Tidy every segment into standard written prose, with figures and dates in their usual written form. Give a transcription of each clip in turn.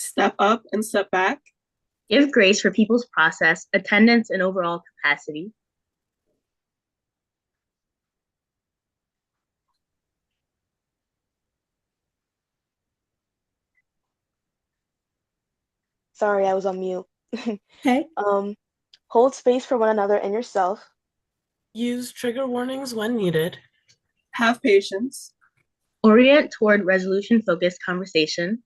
Step up and step back. Give grace for people's process, attendance, and overall capacity. Sorry, I was on mute. Okay. Um, hold space for one another and yourself. Use trigger warnings when needed. Have patience. Orient toward resolution-focused conversation.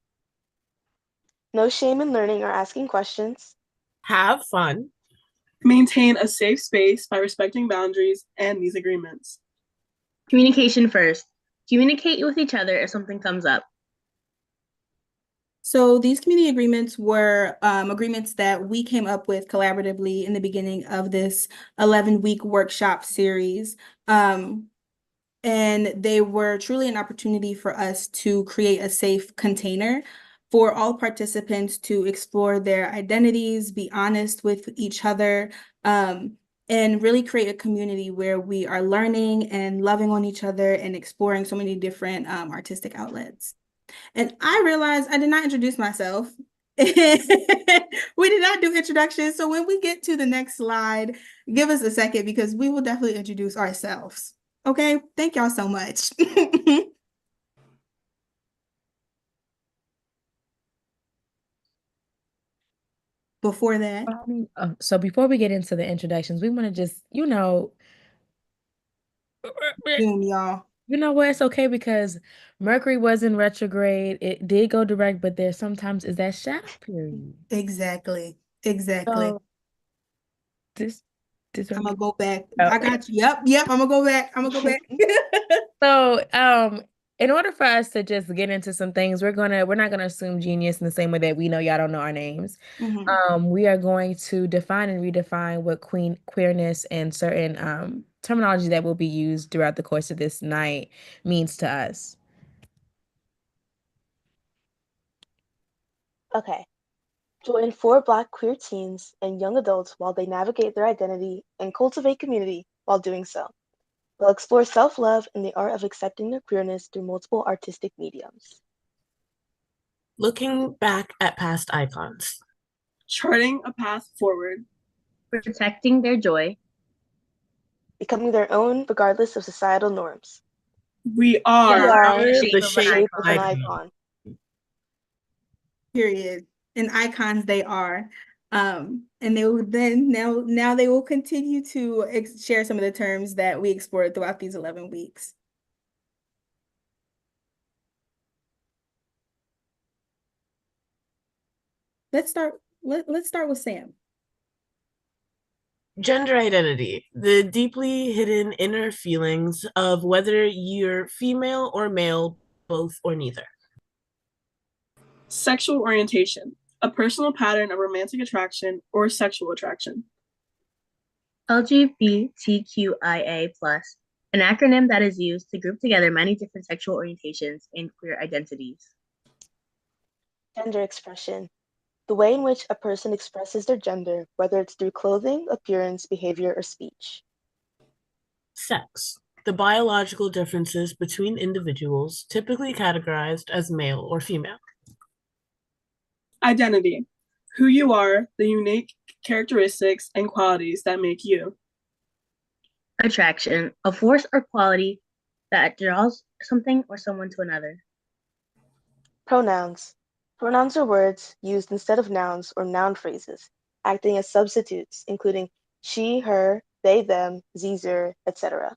No shame in learning or asking questions. Have fun. Maintain a safe space by respecting boundaries and these agreements. Communication first. Communicate with each other if something comes up. So these community agreements were agreements that we came up with collaboratively in the beginning of this 11-week workshop series. And they were truly an opportunity for us to create a safe container for all participants to explore their identities, be honest with each other, and really create a community where we are learning and loving on each other and exploring so many different artistic outlets. And I realized I did not introduce myself. We did not do introductions. So when we get to the next slide, give us a second because we will definitely introduce ourselves. Okay, thank y'all so much. Before that, So before we get into the introductions, we want to just, boom, y'all. you know what? It's okay because Mercury was in retrograde. It did go direct, but there sometimes is that shadow period. Exactly. Exactly. So this I'm gonna go back. Oh. I got you. Yep. I'm gonna go back. So, in order for us to just get into some things, we're not gonna assume genius in the same way that we know y'all don't know our names. We are going to define and redefine what queerness and certain terminology that will be used throughout the course of this night means to us. Okay. Join 4 Black queer teens and young adults while they navigate their identity and cultivate community while doing so. They'll explore self-love and the art of accepting their queerness through multiple artistic mediums. Looking back at past icons. Charting a path forward. Protecting their joy. Becoming their own regardless of societal norms. We We are are the the shape shape of of an an icon. Period. And icons they are. And they will then now they will continue to share some of the terms that we explored throughout these 11 weeks. Let's start with Sam. Gender identity, the deeply hidden inner feelings of whether you're female or male, both or neither. Sexual orientation, a personal pattern of romantic attraction or sexual attraction. LGBTQIA+, an acronym that is used to group together many different sexual orientations and queer identities. Gender expression, the way in which a person expresses their gender, whether it's through clothing, appearance, behavior, or speech. Sex, the biological differences between individuals, typically categorized as male or female. Identity, who you are, the unique characteristics and qualities that make you. Attraction, a force or quality that draws something or someone to another. Pronouns. Pronouns are words used instead of nouns or noun phrases, acting as substitutes, including she, her, they, them, sie, etc.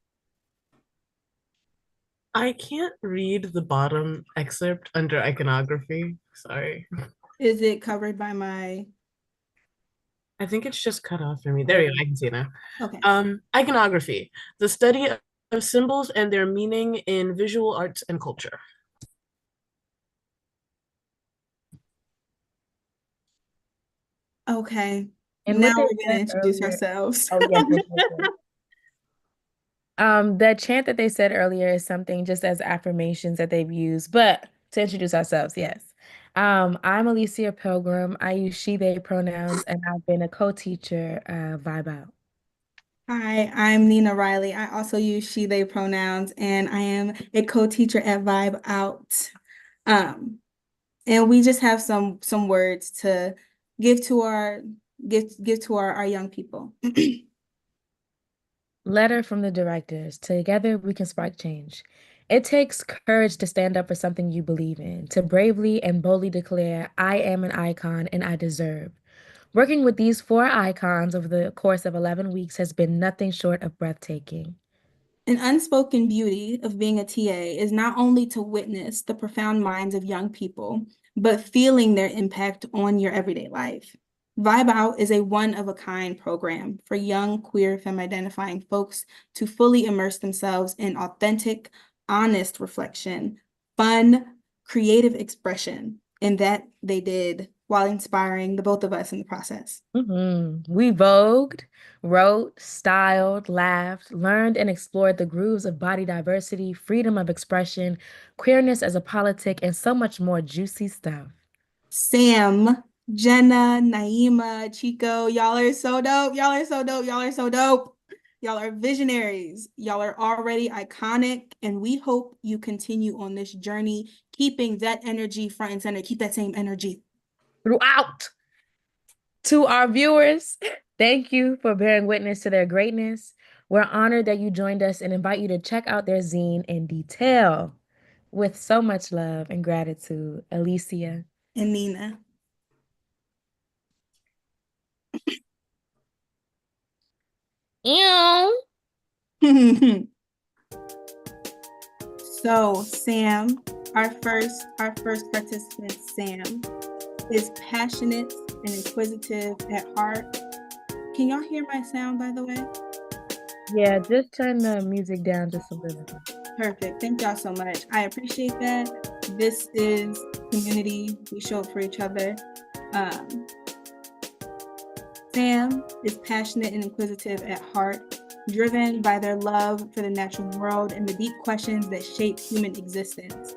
I can't read the bottom excerpt under iconography. Sorry. Is it covered by my... I think it's just cut off for me. There you go. I can see it now. Okay. Iconography, the study of symbols and their meaning in visual arts and culture. Okay. And Now what they we're gonna said introduce earlier. ourselves. Oh, yes, yes, yes, yes. That chant that they said earlier is something just as affirmations that they've used, but to introduce ourselves, yes. I'm Alicia Pilgrim. I use she, they pronouns, and I've been a co-teacher, viBeOut. Hi, I'm Nina Riley. I also use she, they pronouns, and I am a co-teacher at viBeOut. And we just have some words to give to our our young people. Letter from the directors. Together we can spark change. It takes courage to stand up for something you believe in, to bravely and boldly declare, I am an icon and I deserve. Working with these 4 icons over the course of 11 weeks has been nothing short of breathtaking. An unspoken beauty of being a TA is not only to witness the profound minds of young people, but feeling their impact on your everyday life. viBeOut is a one-of-a-kind program for young queer femme-identifying folks to fully immerse themselves in authentic, honest reflection, fun, creative expression, and that they did while inspiring the both of us in the process. We vogued, wrote, styled, laughed, learned, and explored the grooves of body diversity, freedom of expression, queerness as a politic, and so much more juicy stuff. Sam, Jenna, Naima, Chico, y'all are so dope. Y'all are so dope. Y'all are so dope. Y'all are visionaries. Y'all are already iconic, and we hope you continue on this journey, keeping that energy front and center. Keep that same energy throughout. To our viewers, thank you for bearing witness to their greatness. We're honored that you joined us and invite you to check out their zine in detail. With so much love and gratitude, Alicia and Nina. Ew. So Sam, our first participant, Sam, is passionate and inquisitive at heart. Can y'all hear my sound, by the way? Yeah, just turn the music down just a little. Perfect. Thank y'all so much. I appreciate that. This is community. We show up for each other. Sam is passionate and inquisitive at heart, driven by their love for the natural world and the deep questions that shape human existence.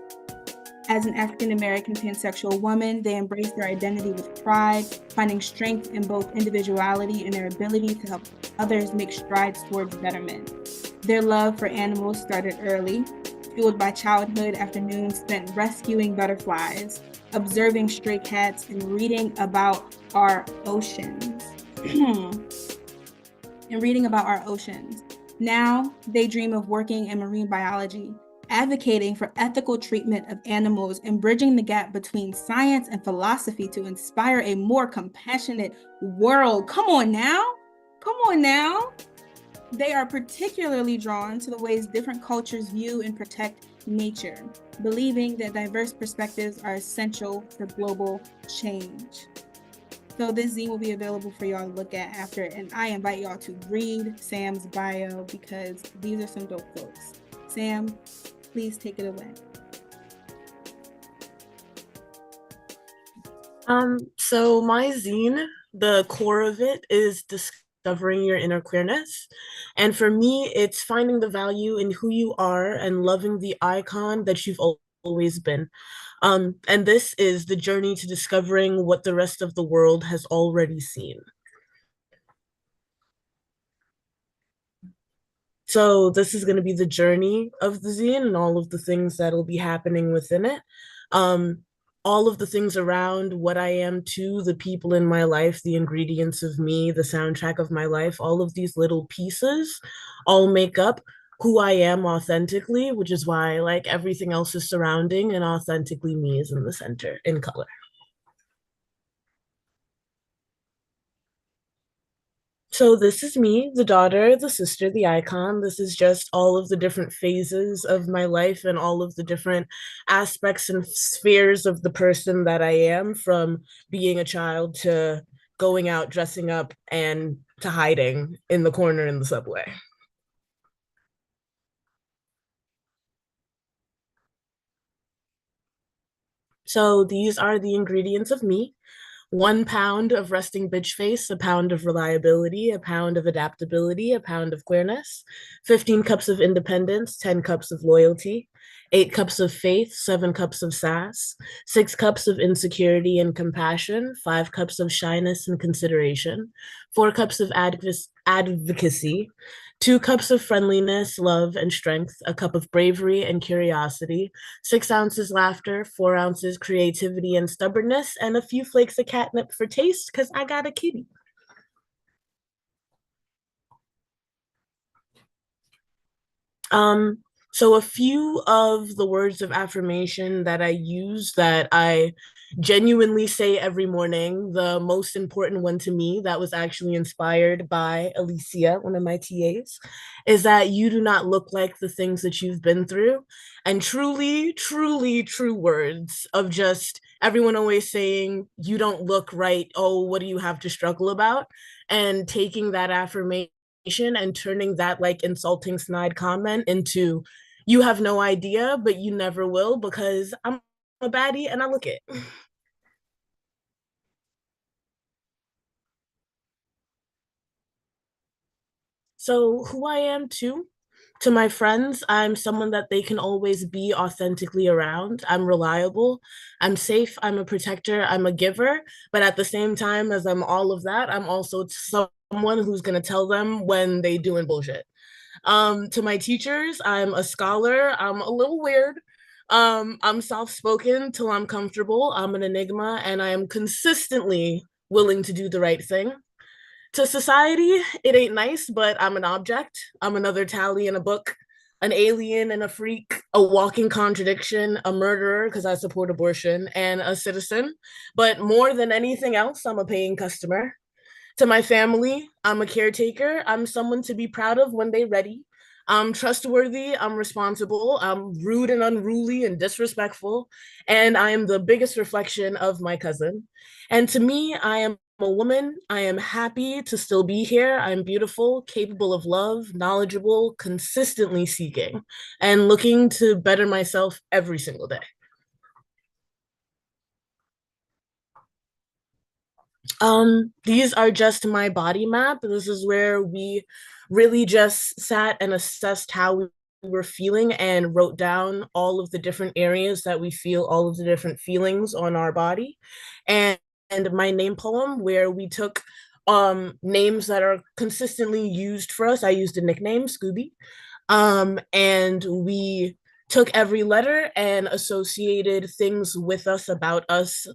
As an African-American pansexual woman, they embrace their identity with pride, finding strength in both individuality and their ability to help others make strides towards betterment. Their love for animals started early, fueled by childhood afternoons spent rescuing butterflies, observing stray cats, and reading about our oceans. Now, they dream of working in marine biology, advocating for ethical treatment of animals and bridging the gap between science and philosophy to inspire a more compassionate world. Come on now. They are particularly drawn to the ways different cultures view and protect nature, believing that diverse perspectives are essential for global change. So this zine will be available for y'all to look at after, and I invite y'all to read Sam's bio because these are some dope folks. Sam, please take it away. So my zine, the core of it is discovering your inner queerness. And for me, it's finding the value in who you are and loving the icon that you've always been. And this is the journey to discovering what the rest of the world has already seen. So this is going to be the journey of the zine and all of the things that'll be happening within it. All of the things around what I am to the people in my life, the ingredients of me, the soundtrack of my life, all of these little pieces all make up who I am authentically, which is why like everything else is surrounding and authentically me is in the center in color. So this is me, the daughter, the sister, the icon. This is just all of the different phases of my life and all of the different aspects and spheres of the person that I am, from being a child to going out, dressing up, and to hiding in the corner in the subway. So these are the ingredients of me. 1 pound of resting bitch face, a pound of reliability, a pound of adaptability, a pound of queerness, 15 cups of independence, 10 cups of loyalty, 8 cups of faith, 7 cups of sass, 6 cups of insecurity and compassion, 5 cups of shyness and consideration, 4 cups of advocacy, 2 cups of friendliness, love, and strength, a cup of bravery and curiosity, 6 ounces laughter, 4 ounces creativity and stubbornness, and a few flakes of catnip for taste, because I got a kitty. So a few of the words of affirmation that I use that I genuinely say every morning, the most important one to me that was actually inspired by Alicia, one of my TAs, is that you do not look like the things that you've been through. And truly, truly true words of just everyone always saying, you don't look right. Oh, what do you have to struggle about? And taking that affirmation and turning that like insulting snide comment into you have no idea, but you never will because I'm a baddie and I look it. So who I am too, to my friends, I'm someone that they can always be authentically around. I'm reliable, I'm safe, I'm a protector, I'm a giver, but at the same time as I'm all of that, I'm also someone who's going to tell them when they doing bullshit. To my teachers, I'm a scholar. I'm a little weird. I'm soft spoken till I'm comfortable. I'm an enigma, and I am consistently willing to do the right thing. To society, it ain't nice, but I'm an object. I'm another tally in a book, an alien and a freak, a walking contradiction, a murderer because I support abortion, and a citizen. But more than anything else, I'm a paying customer. To my family, I'm a caretaker. I'm someone to be proud of when they're ready. I'm trustworthy. I'm responsible. I'm rude and unruly and disrespectful. And I am the biggest reflection of my cousin. And to me, I am a woman. I am happy to still be here. I'm beautiful, capable of love, knowledgeable, consistently seeking, and looking to better myself every single day. These are just my body map. This is where we really just sat and assessed how we were feeling and wrote down all of the different areas that we feel all of the different feelings on our body. And my name poem, where we took names that are consistently used for us. I used a nickname, Scooby. And we took every letter and associated things with us about us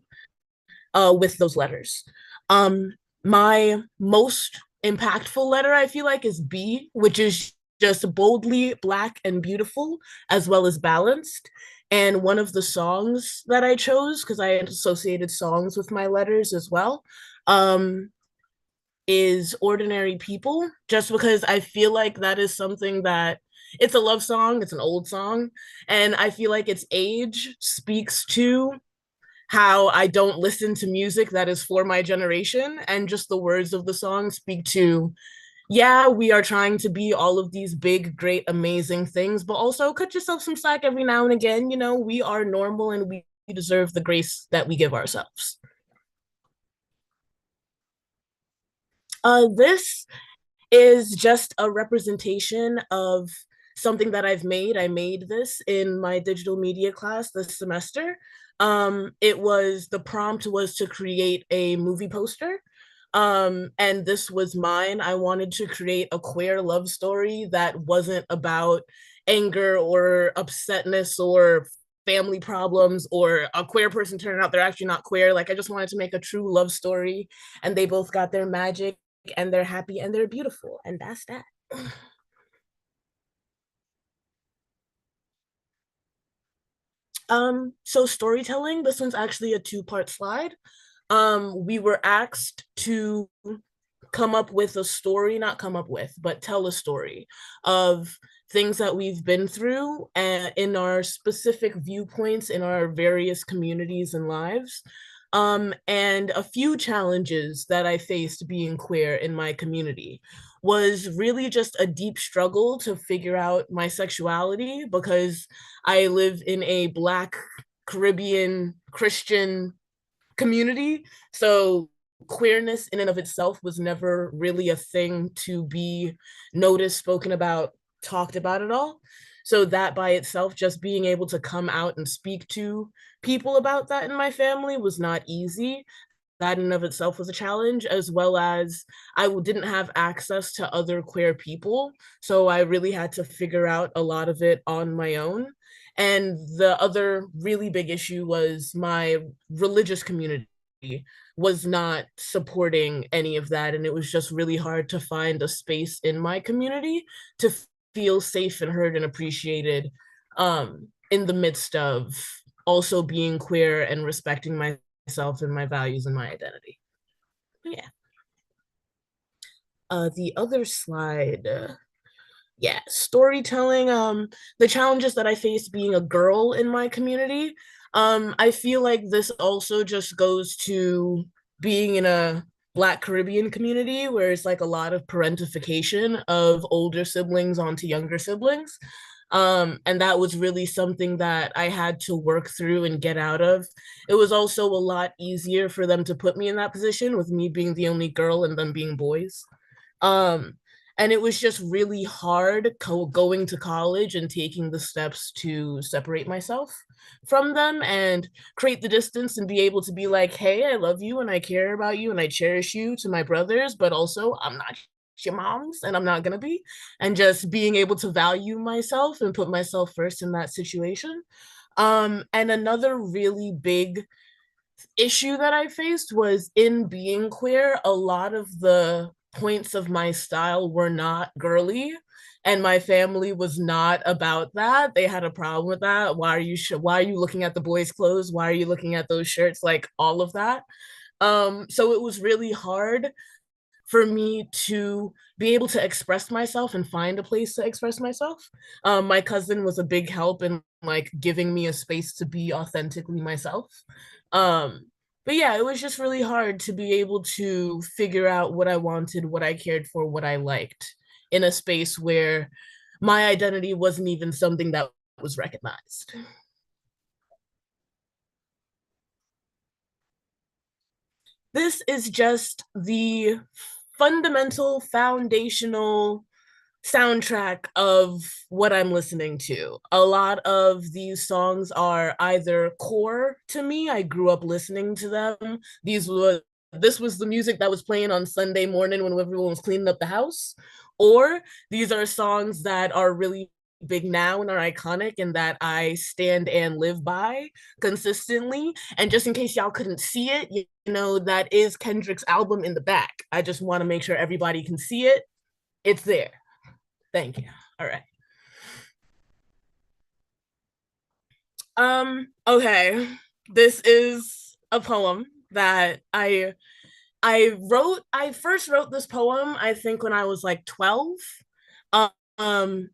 with those letters. Um, my most impactful letter, I feel like, is B, which is just boldly black and beautiful, as well as balanced. And one of the songs that I chose, because I had associated songs with my letters as well, um, is Ordinary People, just because I feel like that is something that it's a love song, it's an old song, and I feel like its age speaks to how I don't listen to music that is for my generation. And just the words of the song speak to, yeah, we are trying to be all of these big, great, amazing things, but also cut yourself some slack every now and again. You know, we are normal and we deserve the grace that we give ourselves. This is just a representation of something that I've made. I made this in my digital media class this semester. It was the prompt was to create a movie poster. And this was mine. I wanted to create a queer love story that wasn't about anger or upsetness or family problems or a queer person turning out they're actually not queer. Like I just wanted to make a true love story and they both got their magic and they're happy and they're beautiful. And that's that. So storytelling, this one's actually a 2-part slide. We were asked to come up with a story, not come up with, but tell a story of things that we've been through and in our specific viewpoints in our various communities and lives. And a few challenges that I faced being queer in my community was really just a deep struggle to figure out my sexuality because I live in a Black Caribbean Christian community. So queerness in and of itself was never really a thing to be noticed, spoken about, talked about at all. So that by itself, just being able to come out and speak to people about that in my family was not easy. that in and of itself was a challenge, as well as I didn't have access to other queer people. So I really had to figure out a lot of it on my own. And the other really big issue was my religious community was not supporting any of that. And it was just really hard to find a space in my community to feel safe and heard and appreciated in the midst of also being queer and respecting myself and my values and my identity. Yeah. The other slide, yeah, storytelling. The challenges that I faced being a girl in my community. I feel like this also just goes to being in a Black Caribbean community where it's like a lot of parentification of older siblings onto younger siblings. And that was really something that I had to work through and get out of. It was also a lot easier for them to put me in that position with me being the only girl and them being boys. Um, and it was just really hard going to college and taking the steps to separate myself from them and create the distance and be able to be like, hey, I love you and I care about you and I cherish you to my brothers, but also I'm not your mom's and I'm not gonna be. And just being able to value myself and put myself first in that situation. And another really big issue that I faced was in being queer, a lot of the points of my style were not girly and my family was not about that. They had a problem with that. Why are you looking at the boys' clothes? Why are you looking at those shirts? Like all of that. So it was really hard for me to be able to express myself and find a place to express myself. My cousin was a big help in like giving me a space to be authentically myself. Um, but yeah, it was just really hard to be able to figure out what I wanted, what I cared for, what I liked in a space where my identity wasn't even something that was recognized. This is just the fundamental, foundational soundtrack of what I'm listening to. A lot of these songs are either core to me. I grew up listening to them. This was the music that was playing on Sunday morning when everyone was cleaning up the house. Or these are songs that are really big now and are iconic and that I stand and live by consistently. And just in case y'all couldn't see it, you know, that is Kendrick's album in the back. I just want to make sure everybody can see it. It's there. Thank you. All right. Okay. This is a poem that I first wrote this poem, I think when I was like 12. Um,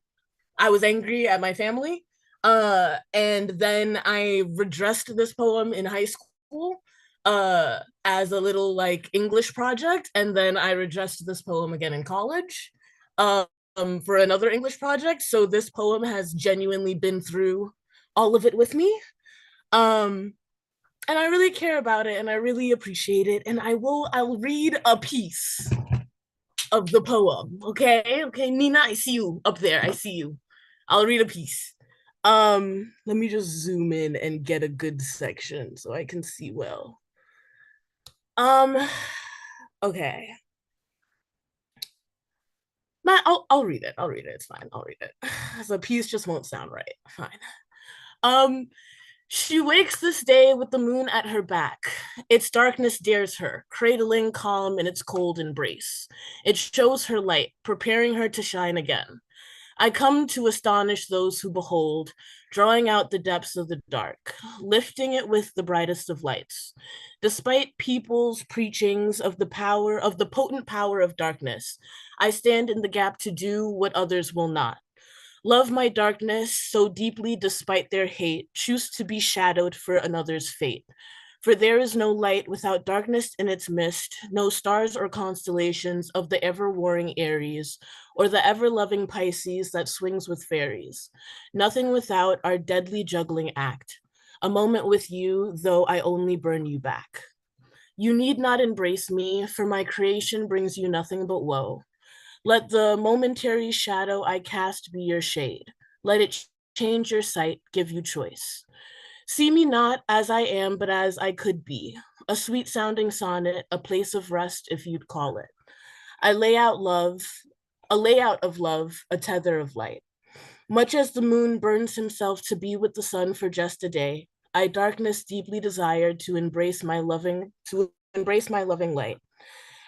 I was angry at my family. And then I redressed this poem in high school as a little like English project. And then I redressed this poem again in college for another English project. So this poem has genuinely been through all of it with me. And I really care about it and I really appreciate it. And I'll read a piece of the poem. Okay. Okay, Nina, I see you up there. I see you. I'll read a piece. Let me just zoom in and get a good section so I can see well. Okay. I'll read it. I'll read it. It's fine. I'll read it. The piece just won't sound right. Fine. She wakes this day with the moon at her back. Its darkness dares her, cradling calm in its cold embrace. It shows her light, preparing her to shine again. I come to astonish those who behold, drawing out the depths of the dark, lifting it with the brightest of lights. Despite people's preachings of the potent power of darkness, I stand in the gap to do what others will not. Love my darkness so deeply despite their hate, choose to be shadowed for another's fate. For there is no light without darkness in its mist, no stars or constellations of the ever-warring Aries, or the ever-loving Pisces that swings with fairies. Nothing without our deadly juggling act. A moment with you, though I only burn you back. You need not embrace me, for my creation brings you nothing but woe. Let the momentary shadow I cast be your shade. Let it change your sight, give you choice. See me not as I am, but as I could be, a sweet sounding sonnet, a place of rest if you'd call it. I lay out love, a layout of love, a tether of light. Much as the moon burns himself to be with the sun for just a day, I darkness deeply desired to embrace my loving light.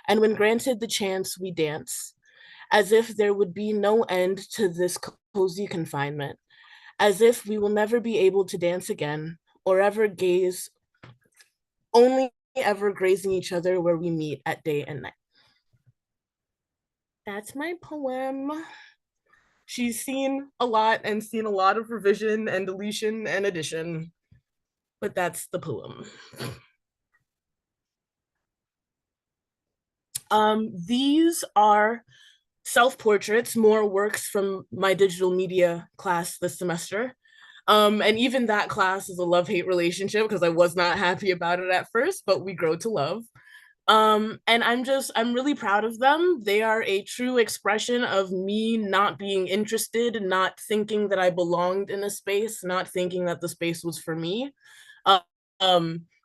And when granted the chance, we dance, as if there would be no end to this cozy confinement, as if we will never be able to dance again, or ever gaze, only ever grazing each other where we meet at day and night. That's my poem. She's seen a lot and seen a lot of revision and deletion and addition, but that's the poem. These are self-portraits, more works from my digital media class this semester. And even that class is a love-hate relationship because I was not happy about it at first, but we grow to love. And I'm really proud of them. They are a true expression of me not being interested, not thinking that I belonged in a space, not thinking that the space was for me. Uh,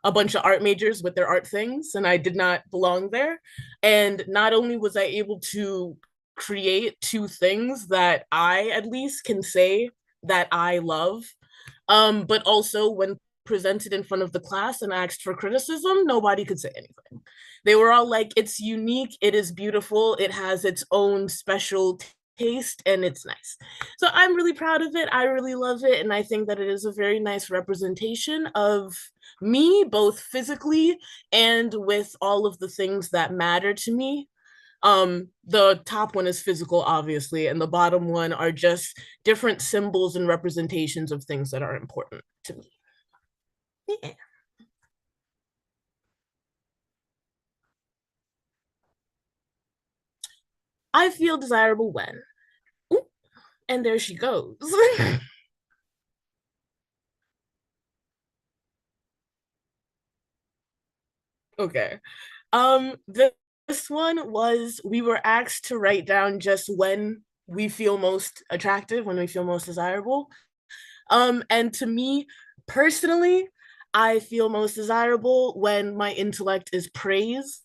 a bunch of art majors with their art things, and I did not belong there. And not only was I able to create two things that I at least can say that I love, but also when presented in front of the class and asked for criticism, nobody could say anything. They were all like, it's unique, it is beautiful, it has its own special taste, and it's nice. So I'm really proud of it. I really love it. And I think that it is a very nice representation of me, both physically and with all of the things that matter to me. The top one is physical, obviously, and the bottom one are just different symbols and representations of things that are important to me. Yeah. I feel desirable when. Ooh, and there she goes. Okay. This one was, we were asked to write down just when we feel most attractive, when we feel most desirable. And to me personally, I feel most desirable when my intellect is praised,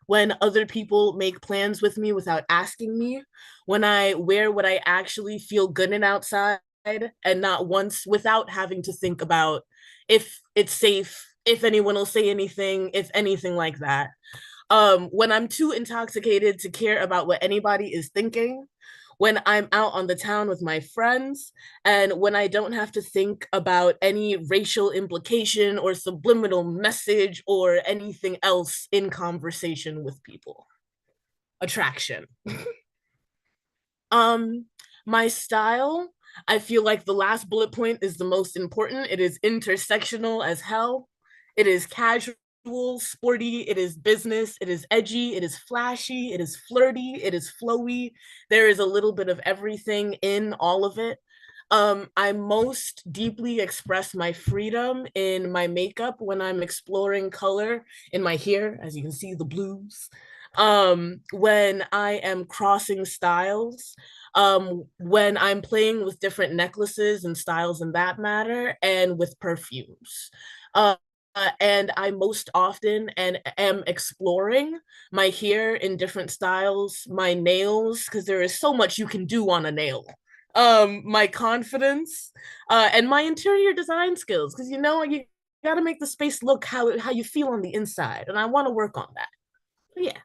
when other people make plans with me without asking me, when I wear what I actually feel good in outside and not once without having to think about if it's safe, if anyone will say anything, if anything like that. When I'm too intoxicated to care about what anybody is thinking, when I'm out on the town with my friends, and when I don't have to think about any racial implication or subliminal message or anything else in conversation with people. Attraction. My style, I feel like the last bullet point is the most important. It is intersectional as hell. It is casual, sporty, it is business, it is edgy, it is flashy, it is flirty, it is flowy. There is a little bit of everything in all of it. I most deeply express my freedom in my makeup when I'm exploring color in my hair, as you can see, the blues. When I am crossing styles, when I'm playing with different necklaces and styles in that matter, and with perfumes. And I most often and am exploring my hair in different styles, my nails, because there is so much you can do on a nail. My confidence, and my interior design skills, because you got to make the space look how you feel on the inside, and I want to work on that. Yeah.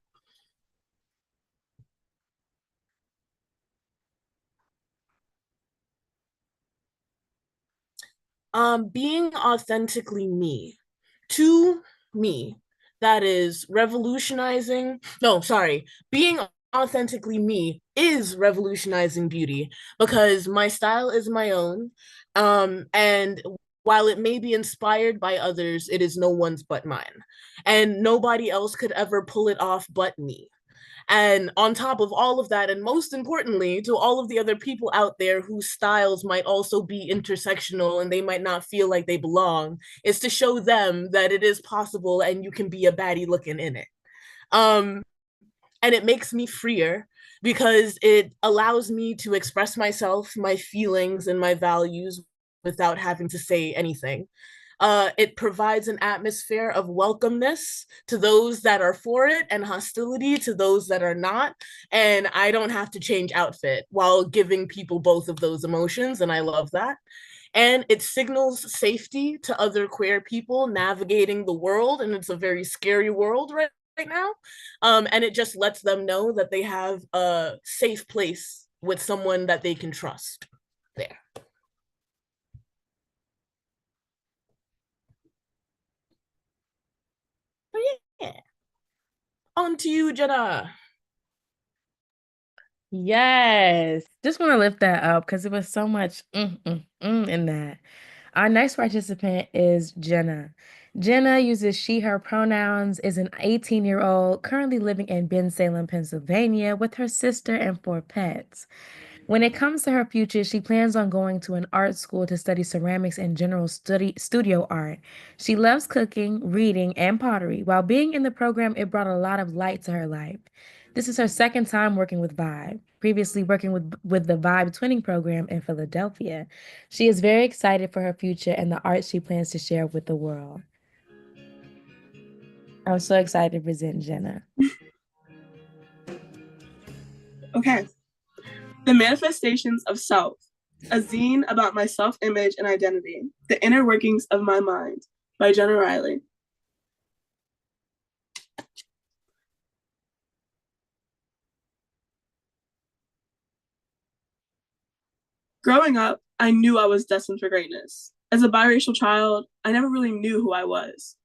Being authentically me, to me, that is revolutionizing. No, sorry, being authentically me is revolutionizing beauty because my style is my own. And while it may be inspired by others, it is no one's but mine. And nobody else could ever pull it off but me. And on top of all of that, and most importantly, to all of the other people out there whose styles might also be intersectional and they might not feel like they belong, is to show them that it is possible and you can be a baddie looking in it. Um, and it makes me freer because it allows me to express myself, my feelings, and my values without having to say anything. It provides an atmosphere of welcomeness to those that are for it and hostility to those that are not. And I don't have to change outfit while giving people both of those emotions. And I love that. And it signals safety to other queer people navigating the world. And it's a very scary world right now. And it just lets them know that they have a safe place with someone that they can trust there. Oh, yeah. On to you, Jenna. Yes. Just want to lift that up because it was so much in that. Our next participant is Jenna. Jenna uses she, her pronouns, is an 18-year-old currently living in Bensalem, Pennsylvania with her sister and 4 pets. When it comes to her future, she plans on going to an art school to study ceramics and general studio art. She loves cooking, reading, and pottery. While being in the program, it brought a lot of light to her life. This is her second time working with Vibe, previously working with the Vibe Twinning program in Philadelphia. She is very excited for her future and the art she plans to share with the world. I'm so excited to present Jenna. Okay. The Manifestations of Self, a zine about my self-image and identity, the inner workings of my mind, by Jenna Riley. Growing up, I knew I was destined for greatness. As a biracial child, I never really knew who I was.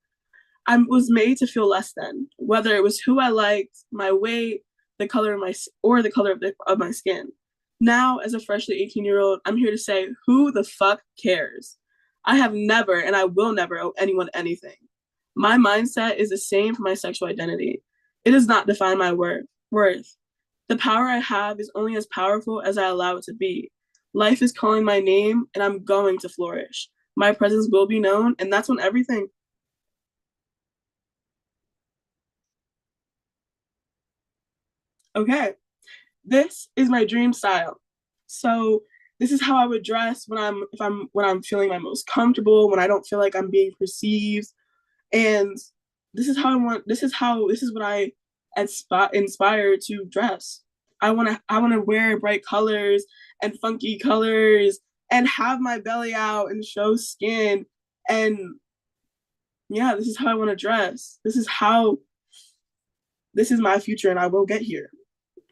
I was made to feel less than, whether it was who I liked, my weight, the color of the color of my skin. Now, as a freshly 18-year-old, I'm here to say, who the fuck cares? I have never and I will never owe anyone anything. My mindset is the same for my sexual identity. It does not define my worth. The power I have is only as powerful as I allow it to be. Life is calling my name and I'm going to flourish. My presence will be known, and that's on everything. Okay, this is my dream style. So this is how I would dress when I'm feeling my most comfortable, when I don't feel like I'm being perceived. And this is how this is what I inspire to dress. I want to wear bright colors and funky colors and have my belly out and show skin. And yeah, this is how I want to dress. This is my future and I will get here.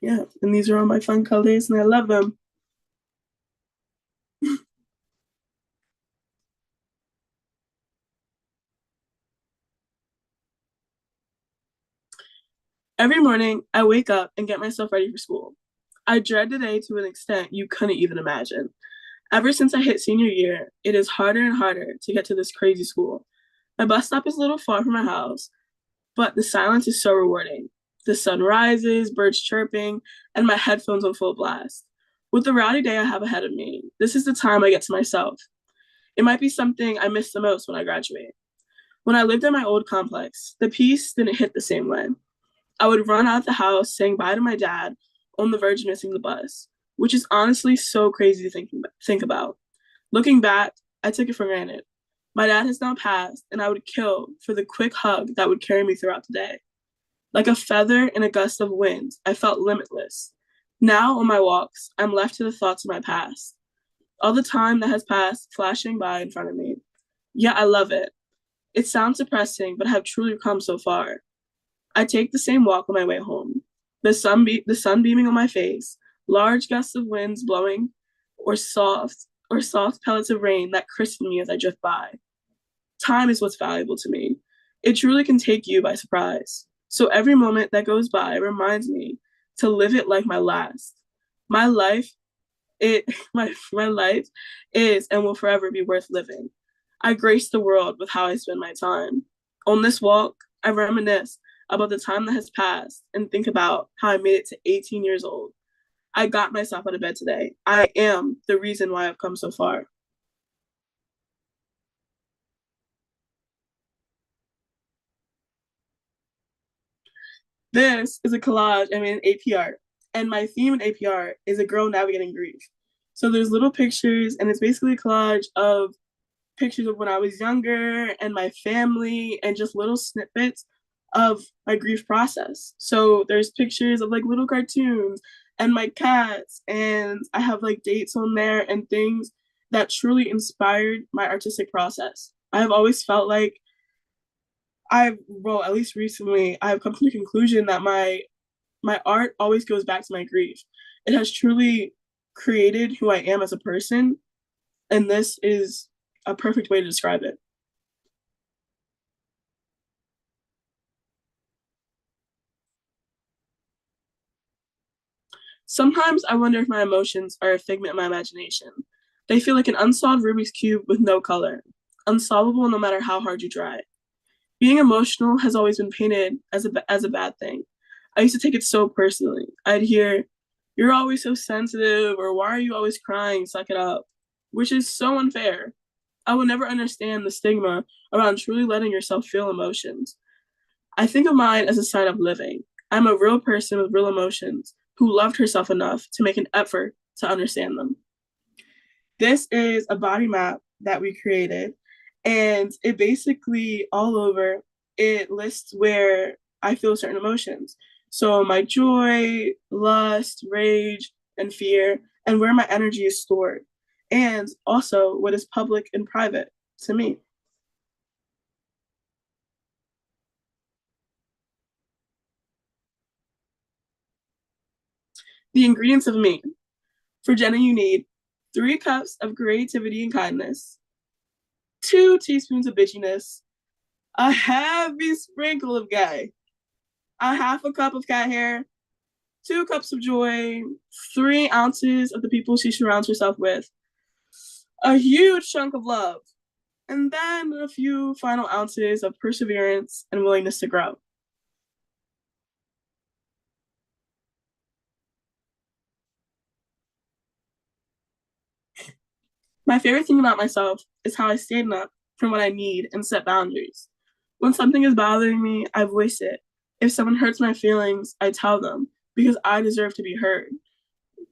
Yeah, and these are all my fun colors and I love them. Every morning, I wake up and get myself ready for school. I dread the day to an extent you couldn't even imagine. Ever since I hit senior year, it is harder and harder to get to this crazy school. My bus stop is a little far from my house, but the silence is so rewarding. The sun rises, birds chirping, and my headphones on full blast. With the rowdy day I have ahead of me, this is the time I get to myself. It might be something I miss the most when I graduate. When I lived in my old complex, the peace didn't hit the same way. I would run out of the house saying bye to my dad on the verge of missing the bus, which is honestly so crazy to think about. Looking back, I took it for granted. My dad has now passed, and I would kill for the quick hug that would carry me throughout the day. Like a feather in a gust of wind, I felt limitless. Now, on my walks, I'm left to the thoughts of my past. All the time that has passed flashing by in front of me. Yeah, I love it. It sounds depressing, but I have truly come so far. I take the same walk on my way home. The sun beaming on my face, large gusts of winds blowing, or soft pellets of rain that crisp me as I drift by. Time is what's valuable to me. It truly can take you by surprise. So every moment that goes by reminds me to live it like my last. My life, my life is and will forever be worth living. I grace the world with how I spend my time. On this walk, I reminisce about the time that has passed and think about how I made it to 18 years old. I got myself out of bed today. I am the reason why I've come so far. This is a collage I made in AP Art, and my theme in AP Art is a girl navigating grief. So there's little pictures, and it's basically a collage of pictures of when I was younger and my family and just little snippets of my grief process. So there's pictures of like little cartoons and my cats, and I have like dates on there and things that truly inspired my artistic process. I have always felt like well, at least recently, I've come to the conclusion that my art always goes back to my grief. It has truly created who I am as a person, and this is a perfect way to describe it. Sometimes I wonder if my emotions are a figment of my imagination. They feel like an unsolved Rubik's Cube with no color, unsolvable no matter how hard you try. Being emotional has always been painted as a bad thing. I used to take it so personally. I'd hear, "You're always so sensitive," or "Why are you always crying? Suck it up," which is so unfair. I will never understand the stigma around truly letting yourself feel emotions. I think of mine as a sign of living. I'm a real person with real emotions who loved herself enough to make an effort to understand them. This is a body map that we created, and it basically all over it lists where I feel certain emotions. So my joy, lust, rage, and fear, and where my energy is stored, and also what is public and private to me. The ingredients of me. For Jenna, you need 3 cups of creativity and kindness, 2 teaspoons of bitchiness, a heavy sprinkle of gay, a half a cup of cat hair, 2 cups of joy, 3 ounces of the people she surrounds herself with, a huge chunk of love, and then a few final ounces of perseverance and willingness to grow. My favorite thing about myself is how I stand up for what I need and set boundaries. When something is bothering me, I voice it. If someone hurts my feelings, I tell them because I deserve to be heard.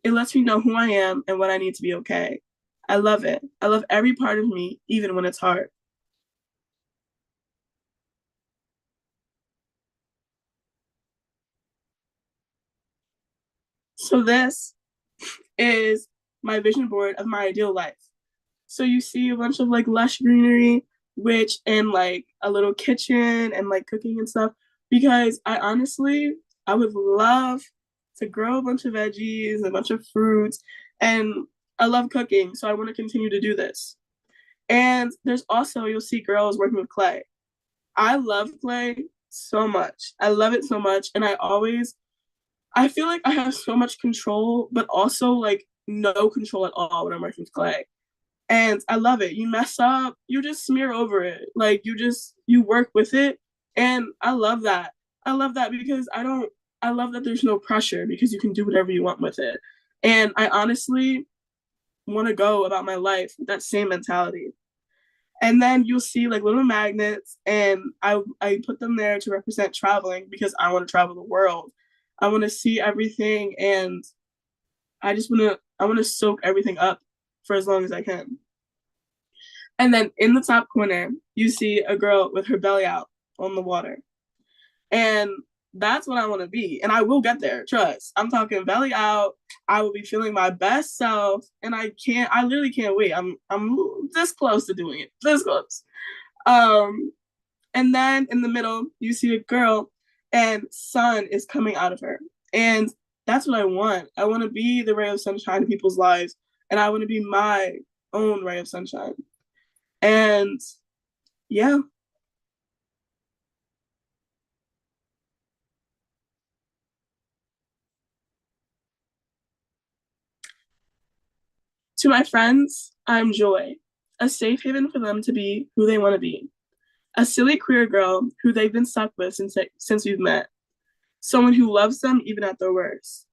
It lets me know who I am and what I need to be okay. I love it. I love every part of me, even when it's hard. So this is my vision board of my ideal life. So you see a bunch of like lush greenery, which and like a little kitchen and like cooking and stuff. Because I would love to grow a bunch of veggies, a bunch of fruits, and I love cooking. So I want to continue to do this. And there's also, you'll see girls working with clay. I love clay so much. I love it so much. And I feel like I have so much control, but also like no control at all when I'm working with clay. And I love it. You mess up, you just smear over it. Like you work with it. And I love that. I love that because I love that there's no pressure because you can do whatever you want with it. And I honestly want to go about my life with that same mentality. And then you'll see like little magnets, and I put them there to represent traveling because I want to travel the world. I want to see everything, and I want to soak everything up for as long as I can. And then in the top corner, you see a girl with her belly out on the water. And that's what I want to be. And I will get there. Trust. I'm talking belly out. I will be feeling my best self. And I literally can't wait. I'm this close to doing it. This close. And then in the middle, you see a girl and sun is coming out of her. And that's what I want. I want to be the ray of sunshine in people's lives. And I want to be my own ray of sunshine. And yeah. To my friends, I'm joy, a safe haven for them to be who they want to be. A silly queer girl who they've been stuck with since we've met. Someone who loves them even at their worst.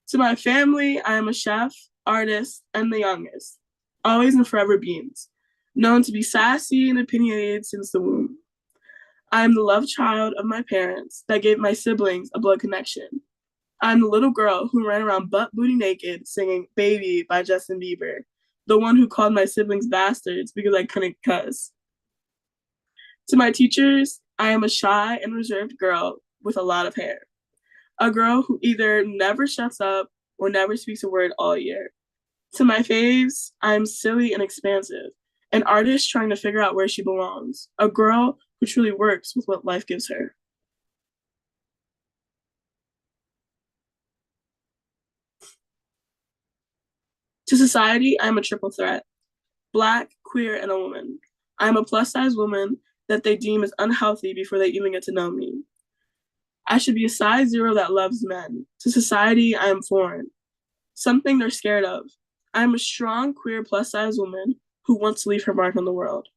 To my family, I am a chef, artist, and the youngest. Always and forever beans. Known to be sassy and opinionated since the womb. I am the love child of my parents that gave my siblings a blood connection. I'm the little girl who ran around butt booty naked singing Baby by Justin Bieber. the one who called my siblings bastards because I couldn't cuss. To my teachers, I am a shy and reserved girl with a lot of hair. A girl who either never shuts up or never speaks a word all year. To my faves, I'm silly and expansive, an artist trying to figure out where she belongs, a girl who truly works with what life gives her. To society, I'm a triple threat: Black, queer, and a woman. I'm a plus size woman that they deem as unhealthy before they even get to know me. I should be a size zero that loves men. To society, I am foreign, something they're scared of. I am a strong, queer, plus size woman who wants to leave her mark on the world.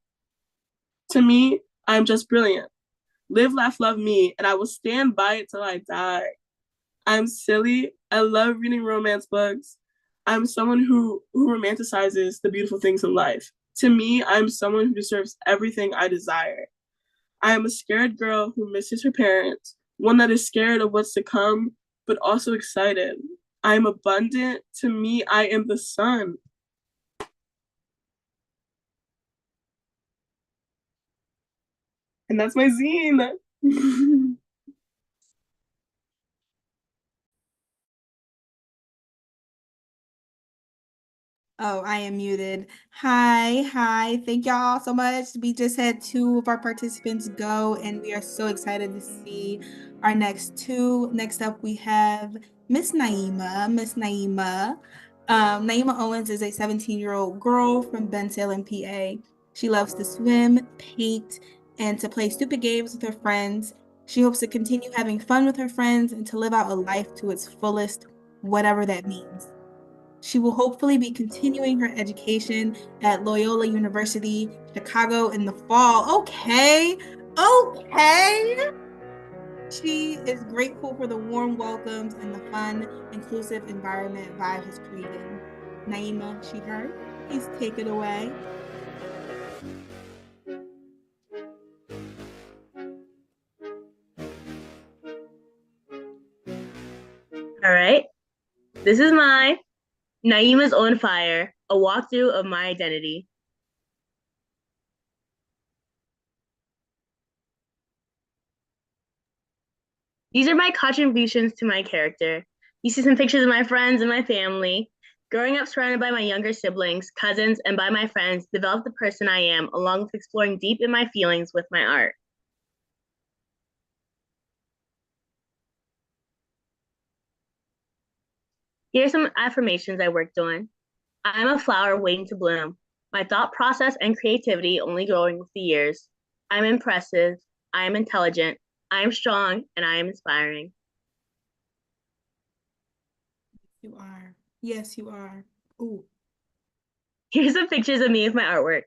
To me, I am just brilliant. Live, laugh, love me, and I will stand by it till I die. I'm silly. I love reading romance books. I'm someone who romanticizes the beautiful things in life. To me, I'm someone who deserves everything I desire. I am a scared girl who misses her parents, one that is scared of what's to come, but also excited. I am abundant. To me, I am the sun. And that's my zine. Oh, I am muted. Hi, hi. Thank y'all so much. We just had two of our participants go, and we are so excited to see our next two. Next up, we have Miss Naima. Miss Naima. Naima Owens is a 17-year-old girl from Bensalem, PA. She loves to swim, paint, and to play stupid games with her friends. She hopes to continue having fun with her friends and to live out a life to its fullest, whatever that means. She will hopefully be continuing her education at Loyola University, Chicago in the fall. Okay. Okay. She is grateful for the warm welcomes and the fun, inclusive environment Vibe has created. Naima, she heard. Please take it away. All right. This is my Naima's on Fire, a walkthrough of my identity. These are my contributions to my character. You see some pictures of my friends and my family. Growing up surrounded by my younger siblings, cousins, and by my friends developed the person I am, along with exploring deep in my feelings with my art. Here are some affirmations I worked on. I'm a flower waiting to bloom. My thought process and creativity only growing with the years. I'm impressive. I am intelligent. I am strong, and I am inspiring. You are. Yes, you are. Ooh. Here's some pictures of me with my artwork.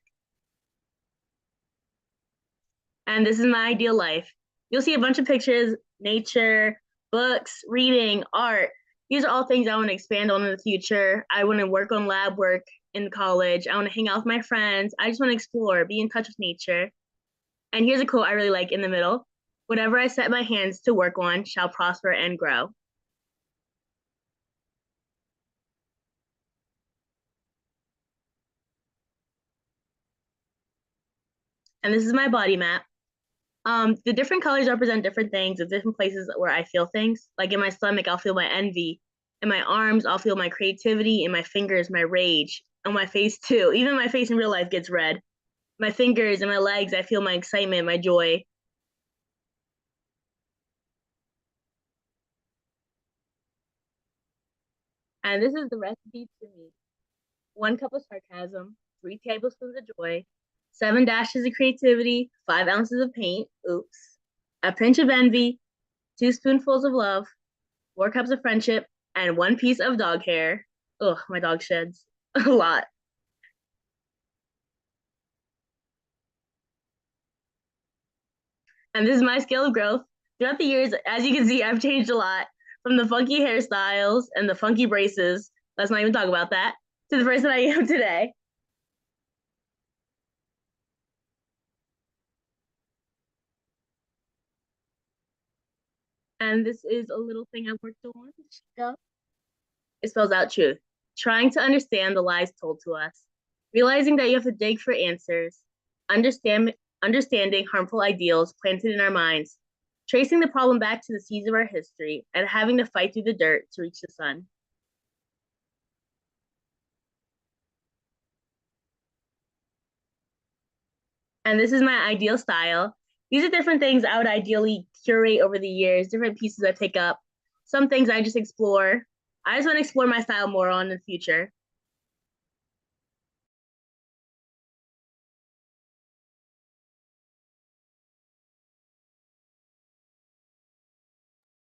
And this is my ideal life. You'll see a bunch of pictures, nature, books, reading, art. These are all things I want to expand on in the future. I want to work on lab work in college. I want to hang out with my friends. I just want to explore, be in touch with nature. And here's a quote I really like in the middle. Whatever I set my hands to work on shall prosper and grow. And this is my body map. The different colors represent different things at different places where I feel things. Like in my stomach, I'll feel my envy. In my arms, I'll feel my creativity. In my fingers, my rage. On my face too. Even my face in real life gets red. My fingers and my legs, I feel my excitement, my joy. And this is the recipe to me. 1 cup of sarcasm, 3 tablespoons of joy, 7 dashes of creativity, 5 ounces of paint, oops, a pinch of envy, 2 spoonfuls of love, 4 cups of friendship, and 1 piece of dog hair. Ugh, my dog sheds a lot. And this is my scale of growth. Throughout the years, as you can see, I've changed a lot from the funky hairstyles and the funky braces. Let's not even talk about that, to the person I am today. And this is a little thing I worked on. It spells out truth, trying to understand the lies told to us. realizing that you have to dig for answers, understanding harmful ideals planted in our minds, tracing the problem back to the seeds of our history, and having to fight through the dirt to reach the sun. And this is my ideal style. These are different things I would ideally curate over the years, different pieces I pick up, some things I just explore. I just want to explore my style more on in the future.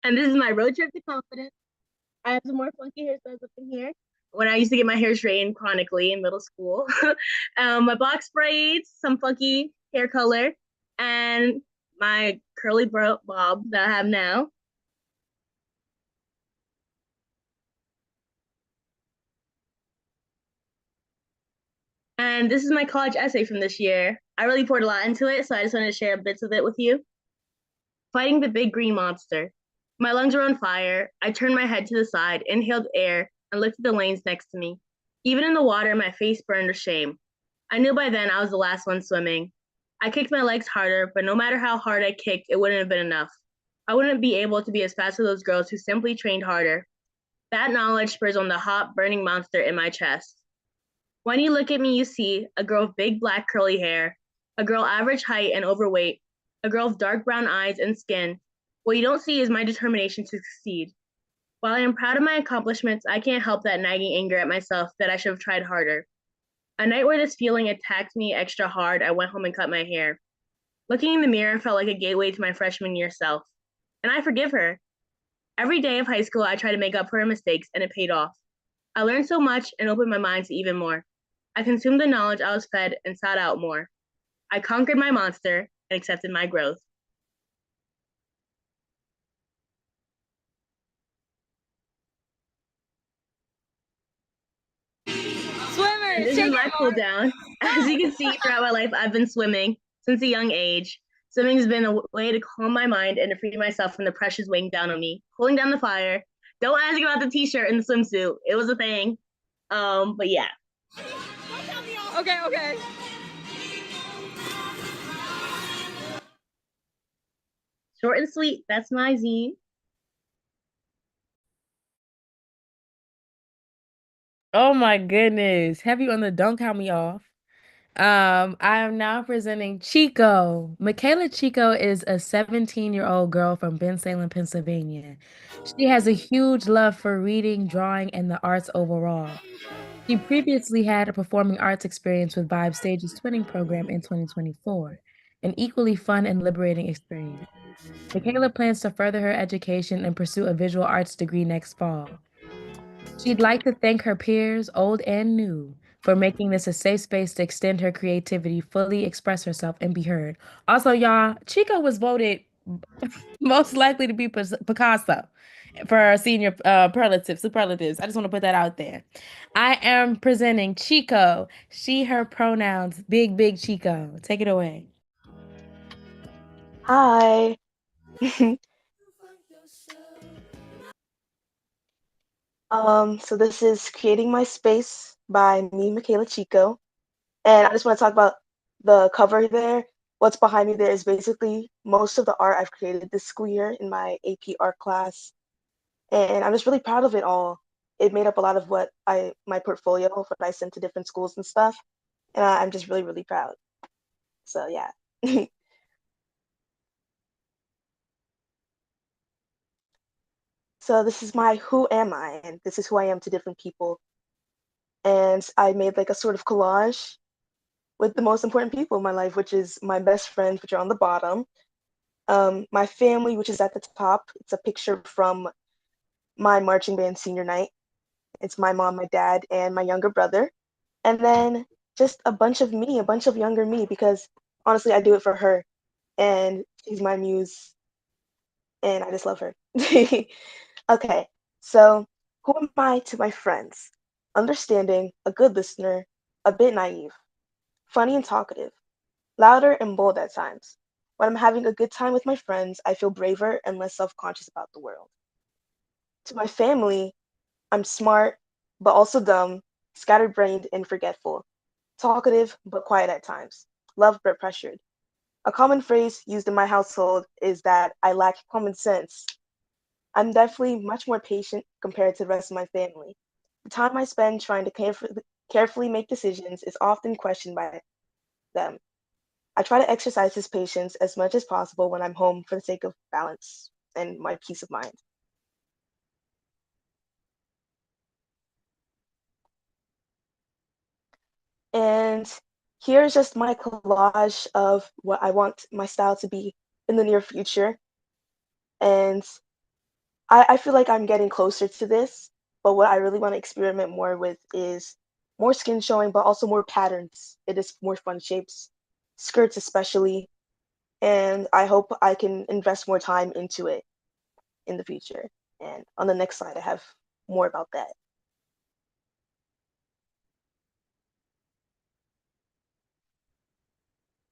And this is my road trip to confidence. I have some more funky hairstyles up in here. When I used to get my hair straightened chronically in middle school, my box braids, some funky hair color, and my curly bob that I have now. And this is my college essay from this year. I really poured a lot into it, so I just wanted to share bits of it with you. Fighting the big green monster. My lungs were on fire. I turned my head to the side, inhaled air, and looked at the lanes next to me. Even in the water, my face burned with shame. I knew by then I was the last one swimming. I kicked my legs harder, but no matter how hard I kicked, it wouldn't have been enough. I wouldn't be able to be as fast as those girls who simply trained harder. That knowledge spurs on the hot, burning monster in my chest. When you look at me, you see a girl with big black curly hair, a girl average height and overweight, a girl with dark brown eyes and skin. What you don't see is my determination to succeed. While I am proud of my accomplishments, I can't help that nagging anger at myself that I should have tried harder. A night where this feeling attacked me extra hard, I went home and cut my hair. Looking in the mirror felt like a gateway to my freshman year self. And I forgive her. Every day of high school, I tried to make up for her mistakes, and it paid off. I learned so much and opened my mind to even more. I consumed the knowledge I was fed and sought out more. I conquered my monster and accepted my growth. Swimmers, This is my cool down. As you can see, throughout my life, I've been swimming since a young age. Swimming has been a way to calm my mind and to free myself from the pressures weighing down on me, cooling down the fire. Don't ask about the t-shirt and the swimsuit. It was a thing. But yeah. Okay, okay. Short and sweet. That's my zine. Oh my goodness. Have you on the Don't Count Me Off? I am now presenting Chico. Michaela Chico is a 17-year-old girl from Bensalem, Pennsylvania. She has a huge love for reading, drawing, and the arts overall. She previously had a performing arts experience with Vibe Stage's twinning program in 2024, an equally fun and liberating experience. Michaela plans to further her education and pursue a visual arts degree next fall. She'd like to thank her peers, old and new, for making this a safe space to extend her creativity, fully express herself, and be heard. Also, y'all, Chico was voted most likely to be Picasso for our senior superlatives. I just want to put that out there. I am presenting Chico, she, her pronouns, big Chico. Take it away. Hi. So this is Creating My Space by me, Michaela Chico. And I just want to talk about the cover there. What's behind me there is basically most of the art I've created this school year in my AP art class. And I'm just really proud of it all. It made up a lot of my portfolio, what I sent to different schools and stuff. And I'm just really, really proud. So yeah. So this is my Who Am I? And this is who I am to different people. And I made like a sort of collage with the most important people in my life, which is my best friends, which are on the bottom, my family, which is at the top. It's a picture from my marching band senior night. It's my mom, my dad, and my younger brother. And then just a bunch of me, a bunch of younger me, because honestly, I do it for her. And she's my muse, and I just love her. Okay, so who am I to my friends? Understanding, a good listener, a bit naive, funny and talkative, louder and bold at times. When I'm having a good time with my friends, I feel braver and less self conscious about the world. To my family, I'm smart, but also dumb, scatterbrained, and forgetful. talkative but quiet at times, loved but pressured. A common phrase used in my household is that I lack common sense. I'm definitely much more patient compared to the rest of my family. The time I spend trying to carefully make decisions is often questioned by them. I try to exercise this patience as much as possible when I'm home for the sake of balance and my peace of mind. And here's just my collage of what I want my style to be in the near future. And I feel like I'm getting closer to this, but what I really want to experiment more with is more skin showing, but also more patterns. It is more fun shapes, skirts especially, and I hope I can invest more time into it in the future. And on the next slide, I have more about that.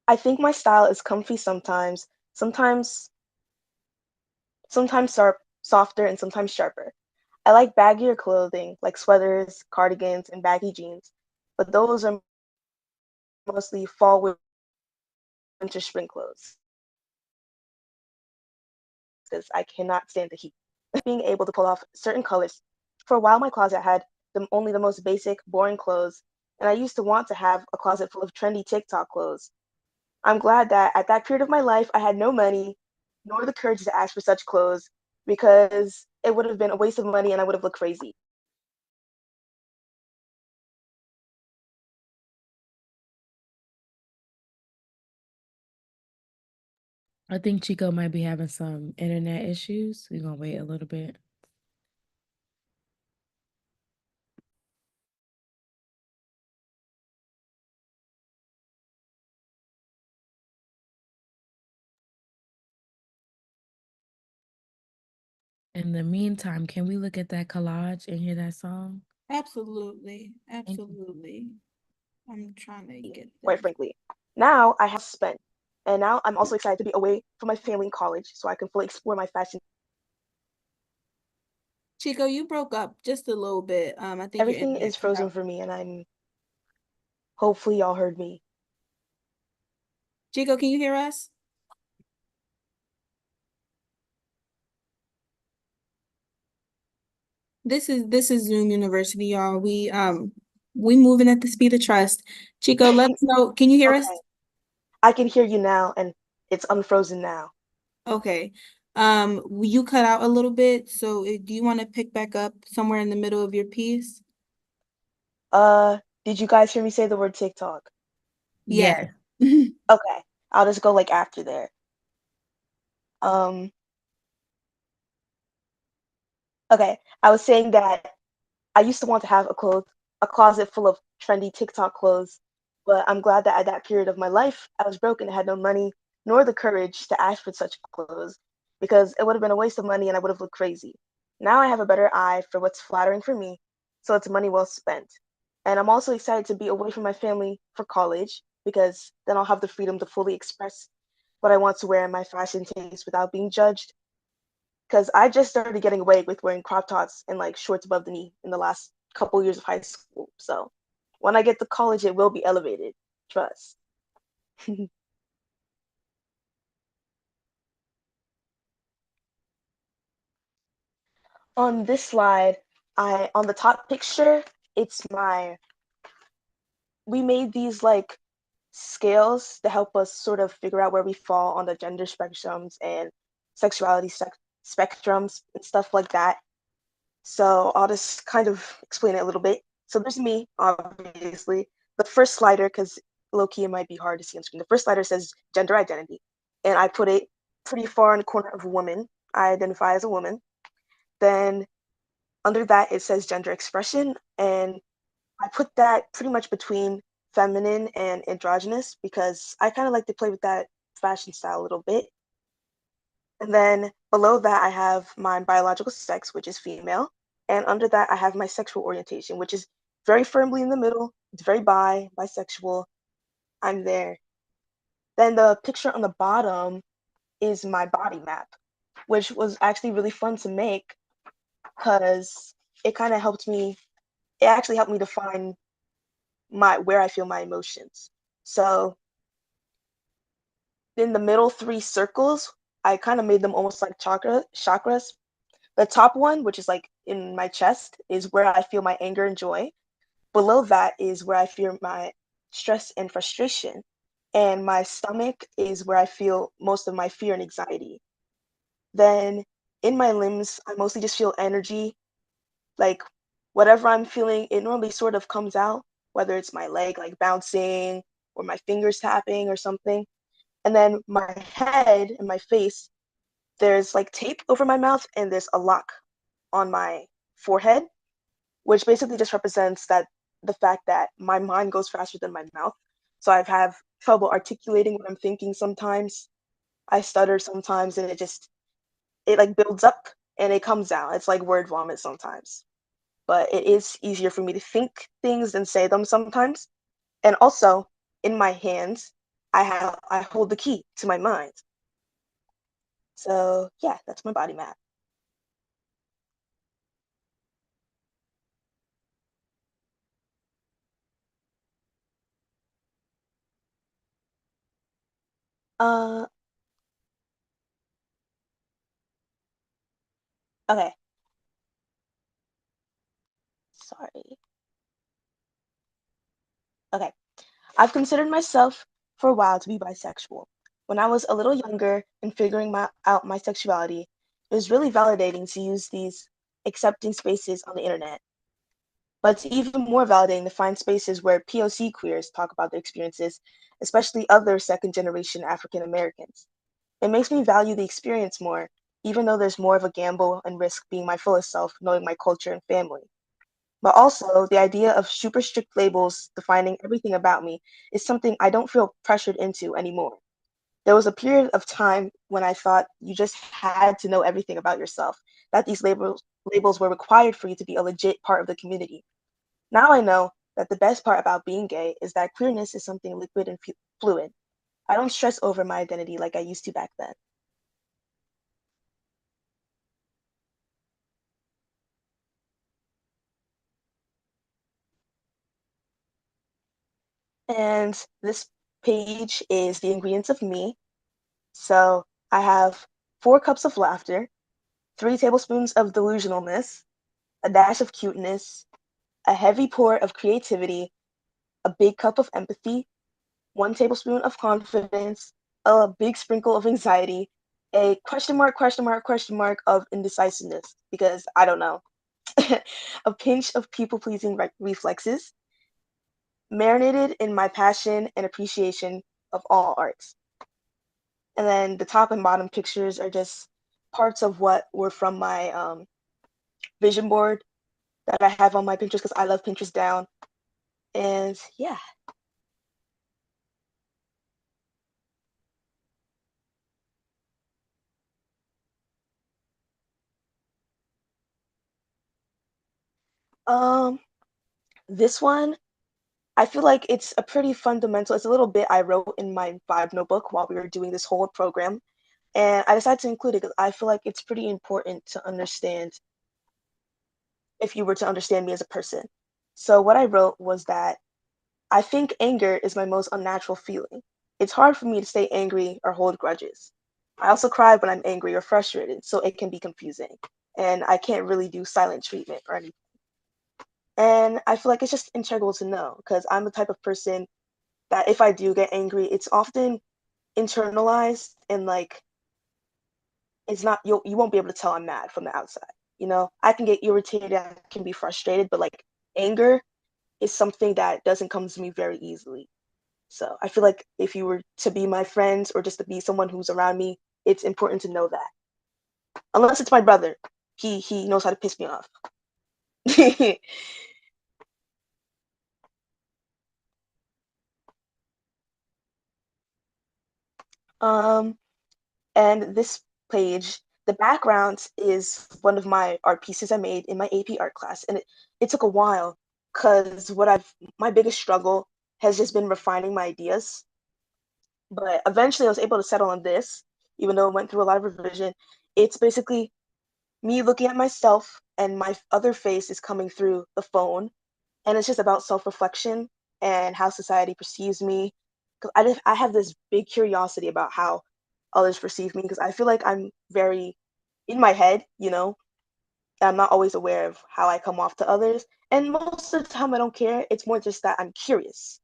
I think my style is comfy sometimes softer, and sometimes sharper. I like baggier clothing, like sweaters, cardigans, and baggy jeans, but those are mostly fall, winter, spring clothes because I cannot stand the heat. Being able to pull off certain colors. For a while, my closet had only the most basic, boring clothes, and I used to want to have a closet full of trendy TikTok clothes. I'm glad that at that period of my life, I had no money nor the courage to ask for such clothes because it would have been a waste of money and I would have looked crazy. I think Chico might be having some internet issues. We're gonna wait a little bit. In the meantime, can we look at that collage and hear that song? Absolutely. Thank you. Absolutely. I'm trying to get Quite this. frankly. Now I have spent, and now I'm also excited to be away from my family in college so I can fully explore my fashion. Chico, you broke up just a little bit. I think your Everything internet is cut frozen out. for me, and I'm hopefully y'all heard me. Chico, can you hear us? This is Zoom University, y'all. We moving at the speed of trust. Chico, let us know. Can you hear us? Okay, I can hear you now, and it's unfrozen now. Okay. You cut out a little bit, so do you want to pick back up somewhere in the middle of your piece? Did you guys hear me say the word TikTok? Yeah. Yes. Okay, I'll just go like after there. Um, okay, I was saying that I used to want to have a closet full of trendy TikTok clothes, but I'm glad that at that period of my life, I was broke and had no money nor the courage to ask for such clothes because it would have been a waste of money and I would have looked crazy. Now I have a better eye for what's flattering for me, so it's money well spent. And I'm also excited to be away from my family for college because then I'll have the freedom to fully express what I want to wear in my fashion taste without being judged because I just started getting away with wearing crop tops and like shorts above the knee in the last couple years of high school. So when I get to college, it will be elevated. Trust. On this slide, I on the top picture, it's my we made these like scales to help us sort of figure out where we fall on the gender spectrums and sexuality spectrums and stuff like that. So I'll just kind of explain it a little bit. So there's me, obviously. The first slider, because low key it might be hard to see on screen. The first slider says gender identity, and I put it pretty far in the corner of woman. I identify as a woman. Then under that it says gender expression, and I put that pretty much between feminine and androgynous because I kind of like to play with that fashion style a little bit. And then below that, I have my biological sex, which is female. And under that, I have my sexual orientation, which is very firmly in the middle. It's very bisexual. I'm there. Then the picture on the bottom is my body map, which was actually really fun to make because it kind of helped me. It actually helped me define where I feel my emotions. So in the middle three circles, I kind of made them almost like chakras. The top one, which is like in my chest, is where I feel my anger and joy. Below that is where I feel my stress and frustration. And my stomach is where I feel most of my fear and anxiety. Then in my limbs, I mostly just feel energy. Like whatever I'm feeling, it normally sort of comes out, whether it's my leg like bouncing or my fingers tapping or something. And then my head and my face, there's like tape over my mouth and there's a lock on my forehead, which basically just represents that the fact that my mind goes faster than my mouth. So I have trouble articulating what I'm thinking sometimes. I stutter sometimes and it like builds up and it comes out. It's like word vomit sometimes. But it is easier for me to think things than say them sometimes. And also in my hands, I hold the key to my mind. So yeah, that's my body map. Uh okay, sorry. Okay. I've considered myself for a while to be bisexual. When I was a little younger and figuring out my sexuality, it was really validating to use these accepting spaces on the internet. But it's even more validating to find spaces where POC queers talk about their experiences, especially other second generation African Americans. It makes me value the experience more, even though there's more of a gamble and risk being my fullest self, knowing my culture and family. But also, the idea of super strict labels defining everything about me is something I don't feel pressured into anymore. There was a period of time when I thought you just had to know everything about yourself, that these labels were required for you to be a legit part of the community. Now I know that the best part about being gay is that queerness is something liquid and fluid. I don't stress over my identity like I used to back then. And this page is the ingredients of me. So I have 4 cups of laughter, 3 tablespoons of delusionalness, a dash of cuteness, a heavy pour of creativity, a big cup of empathy, 1 tablespoon of confidence, a big sprinkle of anxiety, a question mark, question mark, question mark of indecisiveness, because I don't know, a pinch of people pleasing reflexes, marinated in my passion and appreciation of all arts. And then the top and bottom pictures are just parts of what were from my vision board that I have on my Pinterest because I love Pinterest down. And yeah. Um, this one, I feel like it's a pretty fundamental, it's a little bit I wrote in my vibe notebook while we were doing this whole program. And I decided to include it because I feel like it's pretty important to understand if you were to understand me as a person. So what I wrote was that I think anger is my most unnatural feeling. It's hard for me to stay angry or hold grudges. I also cry when I'm angry or frustrated, so it can be confusing. And I can't really do silent treatment or anything. And I feel like it's just integral to know because I'm the type of person that if I do get angry, it's often internalized and like it's not you won't be able to tell I'm mad from the outside. You know, I can get irritated, I can be frustrated, but like anger is something that doesn't come to me very easily. So I feel like if you were to be my friends or just to be someone who's around me, it's important to know that. Unless it's my brother, he knows how to piss me off. um, and this page, the background is one of my art pieces I made in my AP art class, and it took a while because my biggest struggle has just been refining my ideas. But eventually, I was able to settle on this, even though it went through a lot of revision. It's basically me looking at myself and my other face is coming through the phone and it's just about self-reflection and how society perceives me. Because I have this big curiosity about how others perceive me because I feel like I'm very in my head, you know. I'm not always aware of how I come off to others. And most of the time I don't care. It's more just that I'm curious.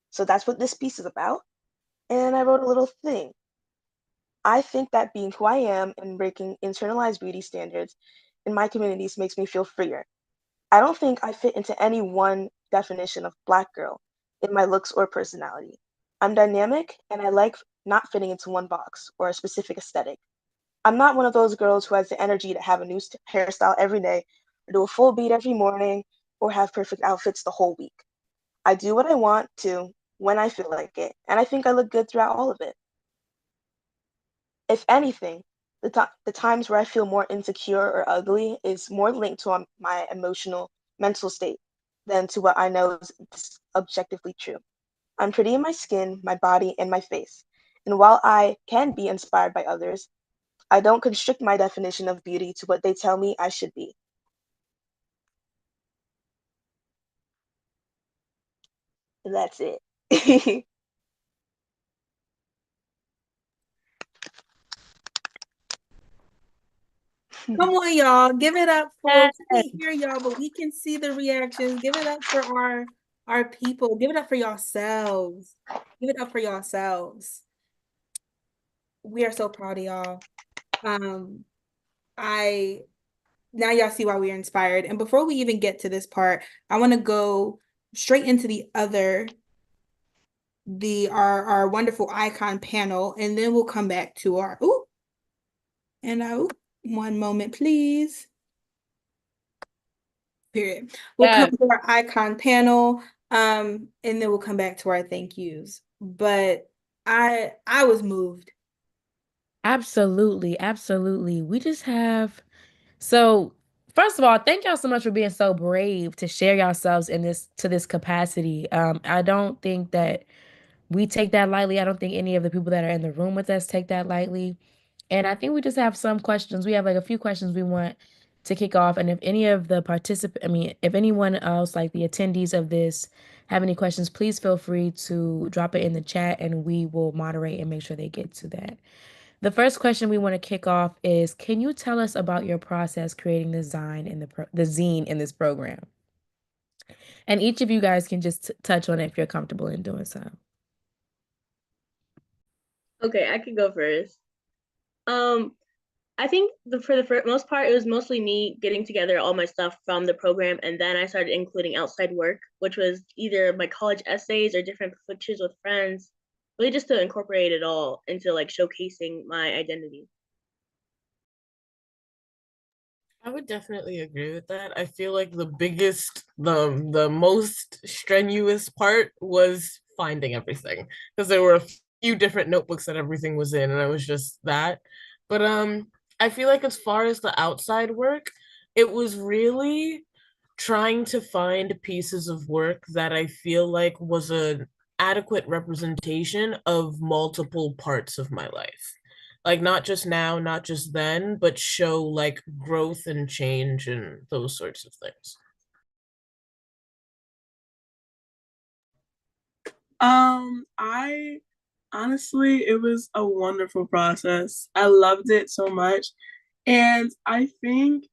So that's what this piece is about. And I wrote a little thing. I think that being who I am and breaking internalized beauty standards in my communities makes me feel freer. I don't think I fit into any one definition of Black girl in my looks or personality. I'm dynamic and I like not fitting into one box or a specific aesthetic. I'm not one of those girls who has the energy to have a new hairstyle every day, or do a full beat every morning, or have perfect outfits the whole week. I do what I want to when I feel like it, and I think I look good throughout all of it. If anything, the times where I feel more insecure or ugly is more linked to my emotional, mental state than to what I know is objectively true. I'm pretty in my skin, my body, and my face. And while I can be inspired by others, I don't constrict my definition of beauty to what they tell me I should be. That's it. Come on, y'all. Give it up for, Yes. we can't hear y'all, but we can see the reactions. Give it up for our people. Give it up for yourselves. Give it up for yourselves. We are so proud of y'all. I Now y'all see why we're inspired. And before we even get to this part, I want to go straight into our wonderful icon panel, and then we'll come back to our one moment, please. Period. We'll come to our icon panel, and then we'll come back to our thank yous. But I was moved. Absolutely, absolutely. We just have so first of all, thank y'all so much for being so brave to share yourselves in this capacity. I don't think that we take that lightly. I don't think any of the people that are in the room with us take that lightly. And I think we just have some questions. We have like a few questions we want to kick off. And if any of the if anyone else, like the attendees of this, have any questions, please feel free to drop it in the chat and we will moderate and make sure they get to that. The first question we want to kick off is, can you tell us about your process creating the zine in this program? And each of you guys can just touch on it if you're comfortable in doing so. Okay, I could go first. I think for the most part, it was mostly me getting together all my stuff from the program, and then I started including outside work, which was either my college essays or different pictures with friends, really just to incorporate it all into like showcasing my identity. I would definitely agree with that. I feel like the most strenuous part was finding everything because there were a few different notebooks that everything was in, and it was just that. But I feel like as far as the outside work, it was really trying to find pieces of work that I feel like was an adequate representation of multiple parts of my life. Like not just now, not just then, but show like growth and change and those sorts of things. I honestly, it was a wonderful process. I loved it so much. And I think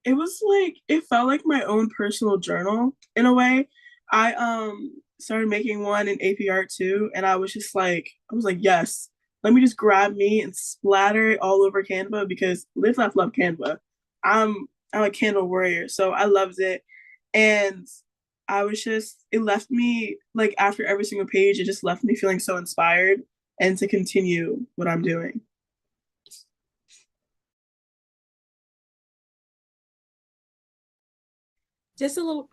it was like it felt like my own personal journal in a way. I started making one in AP Art too, and I was like, yes, let me just grab me and splatter it all over Canva because live laugh love Canva. I'm a Canva warrior, so I loved it. And it left me like after every single page, it just left me feeling so inspired and to continue what I'm doing. Just a little.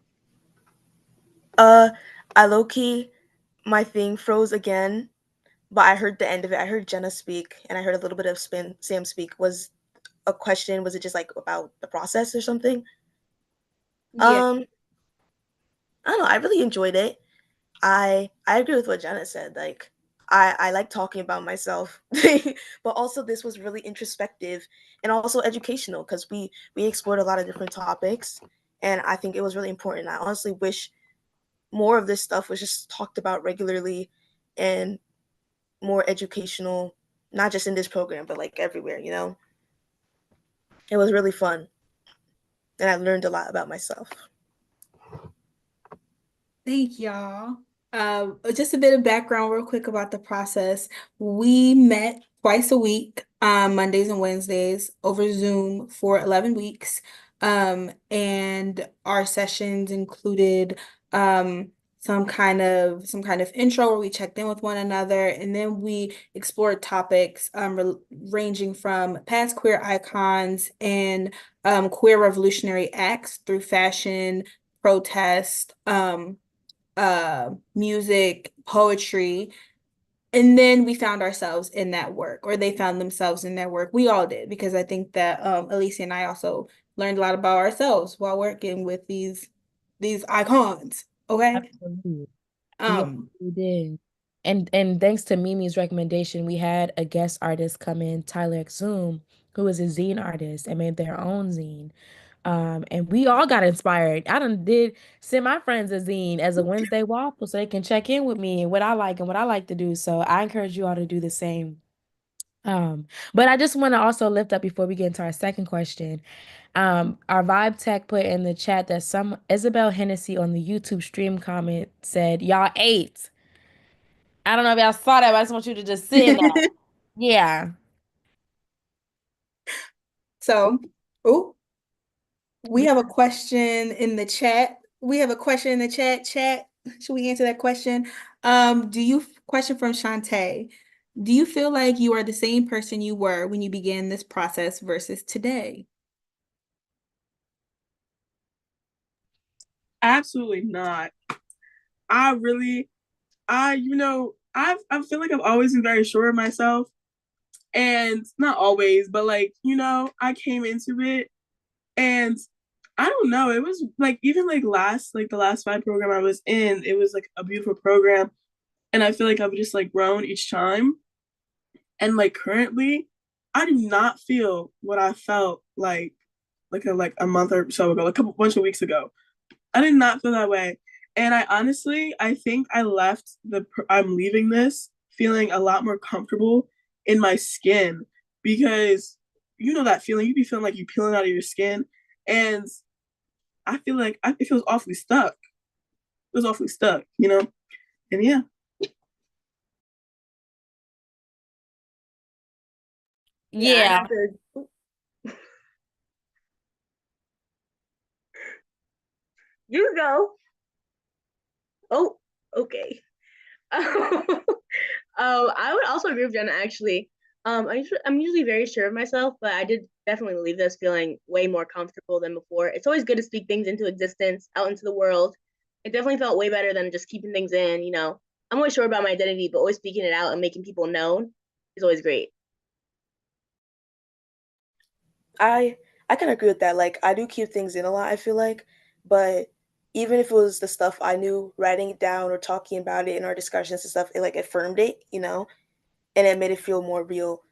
I low key, my thing froze again, but I heard the end of it. I heard Jenna speak, and I heard a little bit of Sam speak. Was a question? Was it just like about the process or something? Yeah. I don't know. I really enjoyed it. I agree with what Jenna said. Like I like talking about myself, but also this was really introspective and also educational because we explored a lot of different topics, and I think it was really important. I honestly wish more of this stuff was just talked about regularly and more educational, not just in this program, but like everywhere, you know? It was really fun. And I learned a lot about myself. Thank y'all. Just a bit of background real quick about the process. We met twice a week, Mondays and Wednesdays over Zoom for 11 weeks. And our sessions included some kind of intro where we checked in with one another, and then we explored topics ranging from past queer icons and queer revolutionary acts through fashion, protest, music, poetry. And then we found ourselves in that work, or they found themselves in that work. We all did, because I think that Alicia and I also learned a lot about ourselves while working with these icons. Okay. Absolutely. Um, We did. And thanks to Mimi's recommendation, we had a guest artist come in, Tyler Exum, who is a zine artist and made their own zine. And we all got inspired. I did send my friends a zine as a Wednesday waffle so they can check in with me and what I like and what I like to do. So I encourage you all to do the same. But I just want to also lift up before we get into our second question. Our Vibe Tech put in the chat that some Isabel Hennessy on the YouTube stream comment said, "Y'all ate." I don't know if y'all saw that, but I just want you to just sit in that. Yeah. so, oh, we have a question in the chat. We have a question in the chat. Chat. Should we answer that question? Question from Shantae. Do you feel like you are the same person you were when you began this process versus today? Absolutely not. I really, I feel like I've always been very sure of myself, and not always, but like, I came into it, and I don't know, it was like, even like the last five program I was in, it was like a beautiful program, and I feel like I've just like grown each time, and like currently, I do not feel what I felt like a month or so ago, like a bunch of weeks ago. I did not feel that way. And I think I'm leaving this feeling a lot more comfortable in my skin, because you know that feeling, you be feeling like you peeling out of your skin. And I feel like it feels awfully stuck. It was awfully stuck, you know? And yeah. Yeah, I Yeah. have to. You go. Oh, okay. I would also agree with Jenna actually. I'm usually very sure of myself, but I did definitely leave this feeling way more comfortable than before. It's always good to speak things into existence, out into the world. It definitely felt way better than just keeping things in, you know. I'm always sure about my identity, but always speaking it out and making people known is always great. I I can agree with that. Like I do keep things in a lot, I feel like, but even if it was the stuff I knew, writing it down or talking about it in our discussions and stuff, it like affirmed it, you know, and it made it feel more real.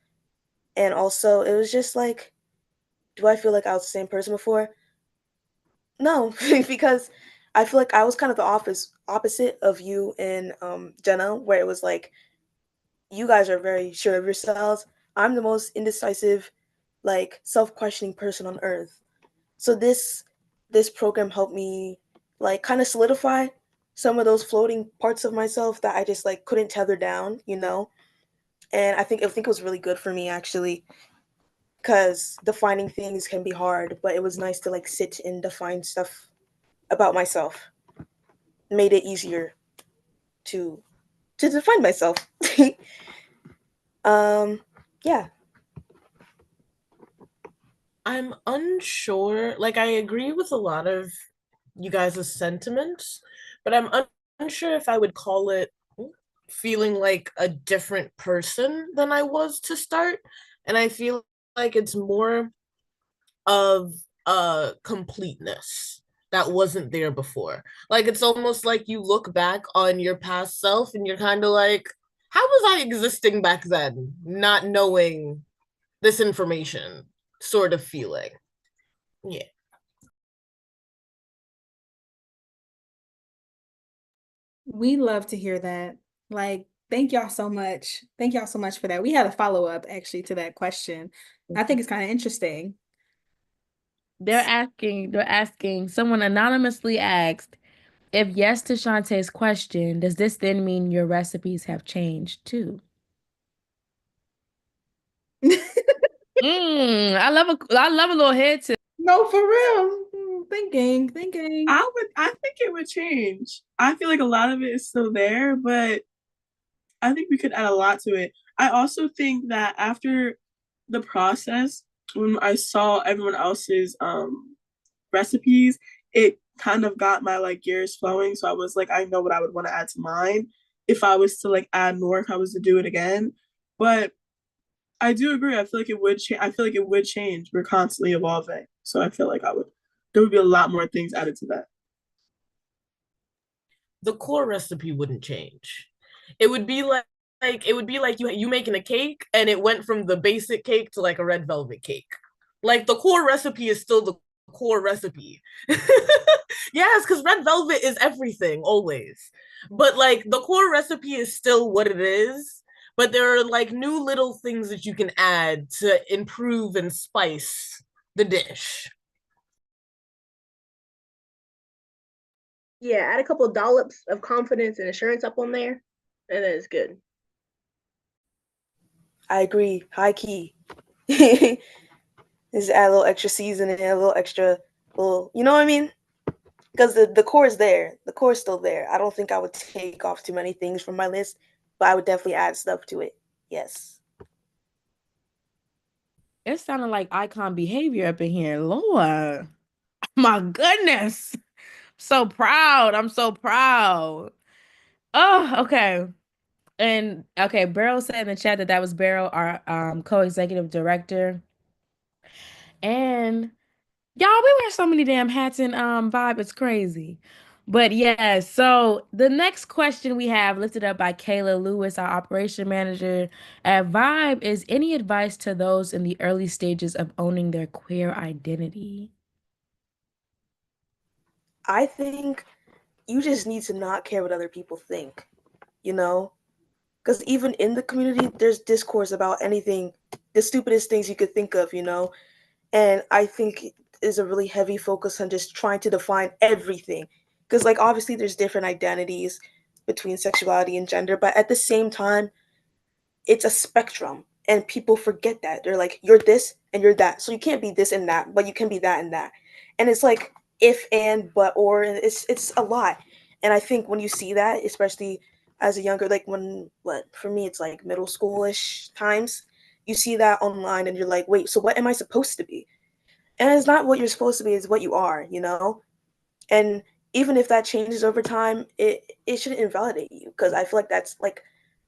And also, it was just like, do I feel like I was the same person before? No, because I feel like I was kind of the opposite of you and Jenna, where it was like you guys are very sure of yourselves. I'm the most indecisive, like self-questioning person on earth. So this program helped me like kind of solidify some of those floating parts of myself that I just like couldn't tether down, you know. And I think it was really good for me actually, because defining things can be hard, but it was nice to like sit and define stuff about myself. Made it easier to define myself. um, yeah. I'm unsure. Like, I agree with a lot of you guys' sentiments, but unsure if I would call it feeling like a different person than I was to start. And I feel like it's more of a completeness that wasn't there before. Like, it's almost like you look back on your past self and you're kind of like, how was I existing back then, not knowing this information sort of feeling? Yeah. We love to hear that. Like, thank y'all so much. Thank y'all so much for that. We had a follow-up actually to that question. I think it's kind of interesting. They're asking, someone anonymously asked, if yes to Shantae's question, does this then mean your recipes have changed too? I love a little head tip. No, for real. Thinking. I think it would change. I feel like a lot of it is still there, but I think we could add a lot to it. I also think that after the process, when I saw everyone else's recipes, it kind of got my like gears flowing. So I was like, I know what I would want to add to mine if I was to like add more, if I was to do it again. But I do agree. I feel like it would change. I feel like it would change. We're constantly evolving. So I feel like there would be a lot more things added to that. The core recipe wouldn't change. It would be like it would be like you making a cake and it went from the basic cake to like a red velvet cake. Like the core recipe is still the core recipe. Yes, because red velvet is everything always. But like the core recipe is still what it is. But there are like new little things that you can add to improve and spice the dish. Yeah, add a couple of dollops of confidence and assurance up on there, and then it's good. I agree. High key. Just add a little extra seasoning, a little extra, you know what I mean? Because the core is there. The core is still there. I don't think I would take off too many things from my list, but I would definitely add stuff to it. Yes. It sounded like icon behavior up in here. Lord, my goodness. So proud. I'm so proud. Oh, okay. And okay, Beryl said in the chat that was Beryl, our co-executive director. And y'all, we wear so many damn hats in Vibe, it's crazy. But yeah, so the next question we have lifted up by Kayla Lewis, our operation manager at Vibe, is any advice to those in the early stages of owning their queer identity? I think you just need to not care what other people think, you know? Because even in the community, there's discourse about anything, the stupidest things you could think of, you know? And I think is a really heavy focus on just trying to define everything. Because, like, obviously, there's different identities between sexuality and gender, but at the same time, it's a spectrum. And people forget that. They're like, you're this and you're that. So you can't be this and that, but you can be that and that. And it's like, if and but or it's a lot. And I think when you see that, especially as a younger, like when what for me it's like middle schoolish times, you see that online and you're like, wait, so what am I supposed to be? And it's not what you're supposed to be, it's what you are, you know? And even if that changes over time, it shouldn't invalidate you because I feel like that's like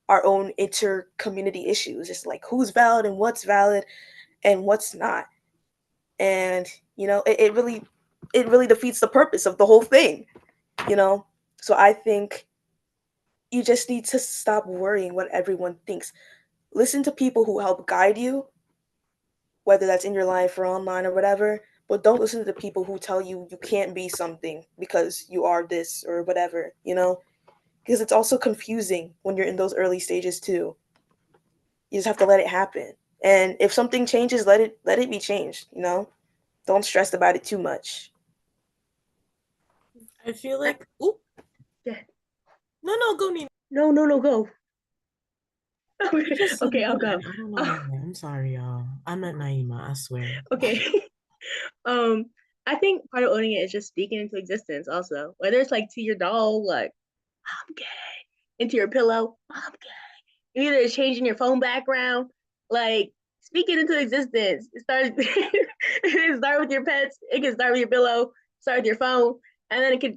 our own inter community issues, just like who's valid and what's not. And you know, it really defeats the purpose of the whole thing, you know? So I think you just need to stop worrying what everyone thinks. Listen to people who help guide you, whether that's in your life or online or whatever, but don't listen to the people who tell you you can't be something because you are this or whatever, you know? Because it's also confusing when you're in those early stages too. You just have to let it happen. And if something changes, let it be changed, you know? Don't stress about it too much. I feel like, ooh, Yeah. no, go Nina. No, go. Just Okay, I'll go. I don't know. I'm sorry, y'all. I meant Naima, I swear. Okay. I think part of owning it is just speaking into existence also. Whether it's like to your dog, like, I'm gay, into your pillow, I'm gay. Either it's changing your phone background, like speak it into existence. It starts it start with your pets, it can start with your pillow, start with your phone, and then it can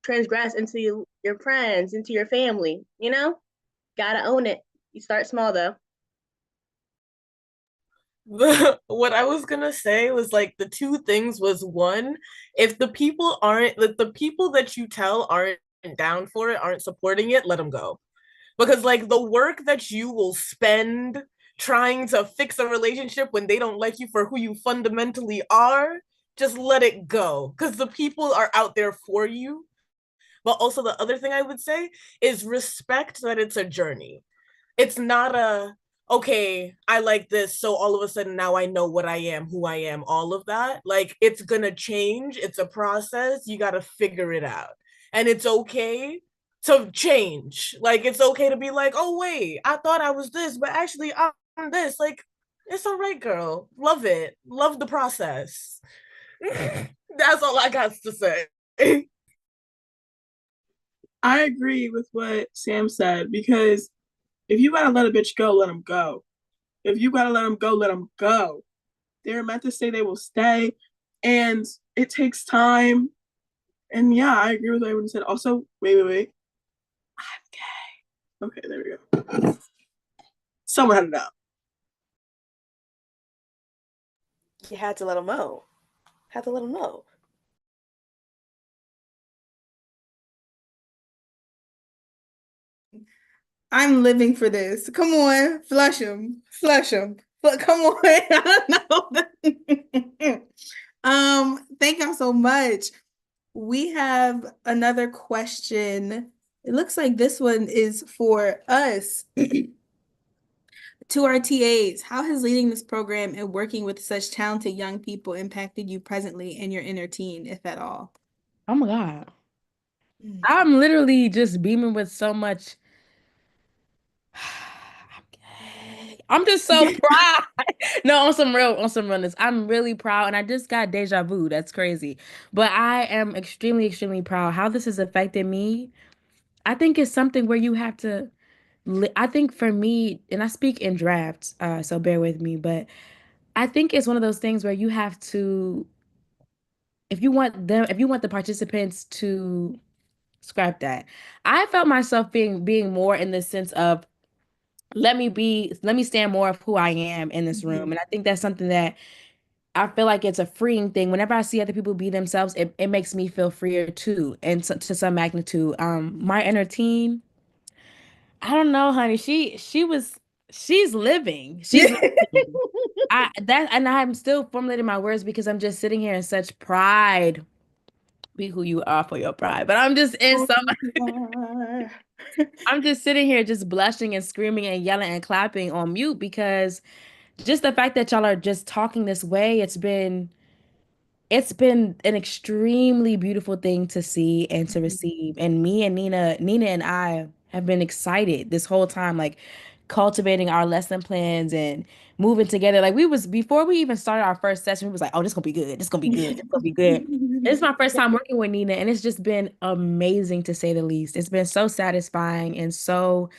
transgress into your friends, into your family, you know? Gotta own it. You start small though. What I was gonna say was like the two things was one, if the people aren't like the people that you tell aren't down for it, aren't supporting it, let them go. Because like the work that you will spend trying to fix a relationship when they don't like you for who you fundamentally are, just let it go. Because the people are out there for you. But also the other thing I would say is respect that it's a journey. It's not a, okay, I like this, so all of a sudden now I know what I am, who I am, all of that. Like, it's gonna change. It's a process. You gotta figure it out. And it's okay to change. Like, it's okay to be like, oh, wait, I thought I was this, but actually I'm this. Like, it's all right, girl. Love it. Love the process. That's all I got to say. I agree with what Sam said because if you gotta let a bitch go, let them go. If you gotta let them go, let them go. They're meant to stay, they will stay. And it takes time. And yeah, I agree with what everyone said. Also, wait. I'm gay. Okay, there we go. Someone had it out. You had to let them know. Had to let them know. I'm living for this. Come on, flush them, flush them. But come on, I don't know. Thank y'all so much. We have another question. It looks like this one is for us. To our TAs, how has leading this program and working with such talented young people impacted you presently in your inner teen, if at all? Oh my God. I'm literally just beaming with so much. I'm just so proud. No, on some realness. I'm really proud and I just got deja vu. That's crazy. But I am extremely, extremely proud how this has affected me. I think it's something where you have to I think for me, and I speak in drafts, so bear with me, but I think it's one of those things where you have to, if you want the participants to scrap that. I felt myself being more in the sense of let me stand more of who I am in this room. And I think that's something that I feel like it's a freeing thing. Whenever I see other people be themselves, it makes me feel freer too, and to some magnitude. My inner teen, I don't know, honey. She's living. She's living. And I'm still formulating my words because I'm just sitting here in such pride. Be who you are for your pride. But I'm just in so I'm just sitting here just blushing and screaming and yelling and clapping on mute because just the fact that y'all are just talking this way, it's been an extremely beautiful thing to see and to receive. And me and Nina and I have been excited this whole time, like cultivating our lesson plans and moving together. Like we was before we even started our first session, we was like, oh, this gonna be good. This gonna be good. This gonna be good. This is my first time working with Nina, and it's just been amazing to say the least. It's been so satisfying and so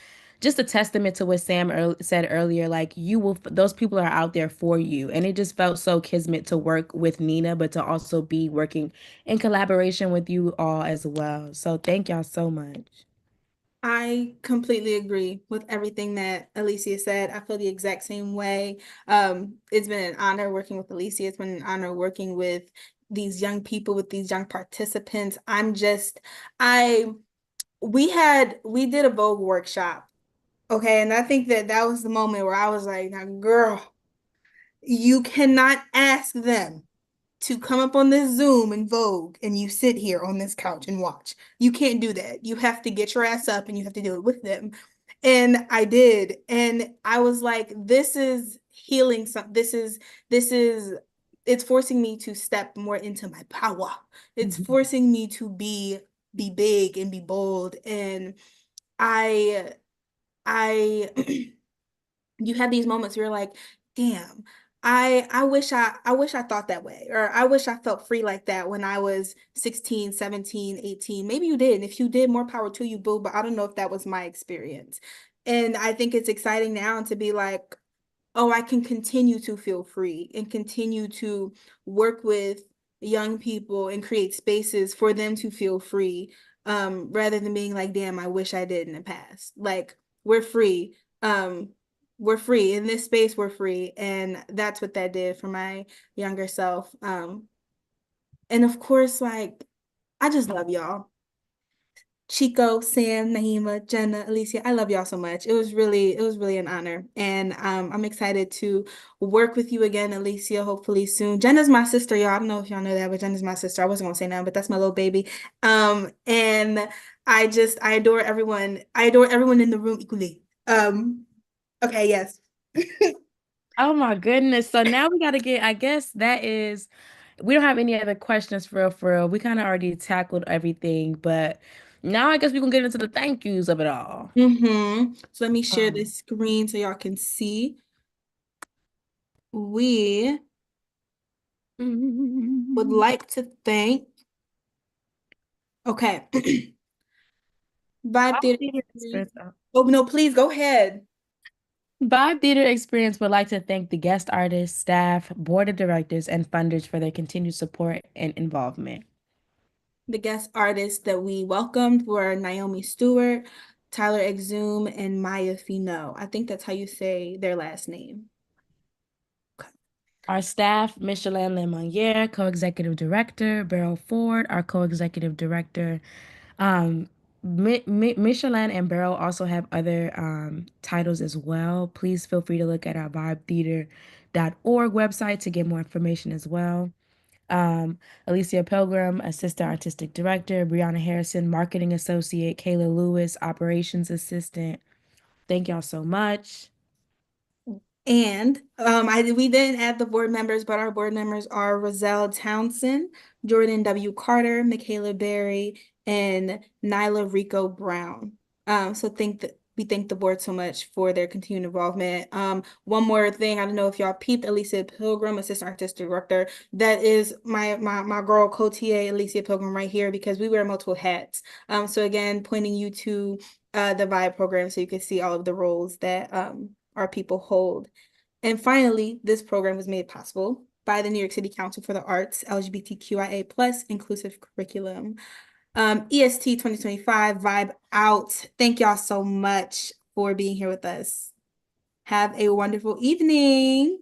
just a testament to what said earlier, like those people are out there for you. And it just felt so kismet to work with Nina, but to also be working in collaboration with you all as well. So thank y'all so much. I completely agree with everything that Alicia said. I feel the exact same way. It's been an honor working with Alicia. It's been an honor working with these young people, with these young participants. I, we did a Vogue workshop. Okay. And I think that was the moment where I was like, now, girl, you cannot ask them to come up on this Zoom and Vogue and you sit here on this couch and watch. You can't do that. You have to get your ass up and you have to do it with them. And I did. And I was like, this is healing. This is it's forcing me to step more into my power. It's forcing me to be big and be bold. And I you have these moments where you're like, damn, I wish I thought that way, or I wish I felt free like that when I was 16, 17, 18. Maybe you did. And if you did, more power to you, boo, but I don't know if that was my experience. And I think it's exciting now to be like, oh, I can continue to feel free and continue to work with young people and create spaces for them to feel free, rather than being like, damn, I wish I did in the past. Like, we're free. Um, we're free in this space. We're free. And that's what that did for my younger self. And of course, like, I just love y'all. Chico, Sam, Naima, Jenna, Alicia, I love y'all so much. It was really an honor. And I'm excited to work with you again, Alicia, hopefully soon. Jenna's my sister, y'all. I don't know if y'all know that, but Jenna's my sister. I wasn't gonna say that, but that's my little baby. And I adore everyone. I adore everyone in the room equally. Okay, yes. Oh my goodness. So now we got to get, I guess that is, we don't have any other questions for real, for real. We kind of already tackled everything, but now I guess we can get into the thank yous of it all. So let me share this screen so y'all can see. We would like to thank, okay. Vibe Theater. Oh, no, please go ahead. Vibe Theater Experience would like to thank the guest artists, staff, board of directors, and funders for their continued support and involvement. The guest artists that we welcomed were Naomi Stewart, Tyler Exum, and Maya Fino. I think that's how you say their last name. Our staff, Micheline Lemonnier, co-executive director, Beryl Ford, our co-executive director. Micheline and Beryl also have other titles as well. Please feel free to look at our vibetheater.org website to get more information as well. Alicia Pilgrim, assistant artistic director, Brianna Harrison, marketing associate, Kayla Lewis, operations assistant. Thank y'all so much. And we didn't add the board members, but our board members are Roselle Townsend, Jordan W. Carter, Michaela Berry, and Nyla Rico Brown. So we thank the board so much for their continued involvement. One more thing, I don't know if y'all peeped Alicia Pilgrim, assistant artistic director. That is my girl co-TA Alicia Pilgrim right here because we wear multiple hats. So again, pointing you to the Vibe program so you can see all of the roles that our people hold. And finally, this program was made possible by the New York City Council for the Arts, LGBTQIA+ inclusive curriculum. EST 2025 Vibe Out. Thank y'all so much for being here with us. Have a wonderful evening.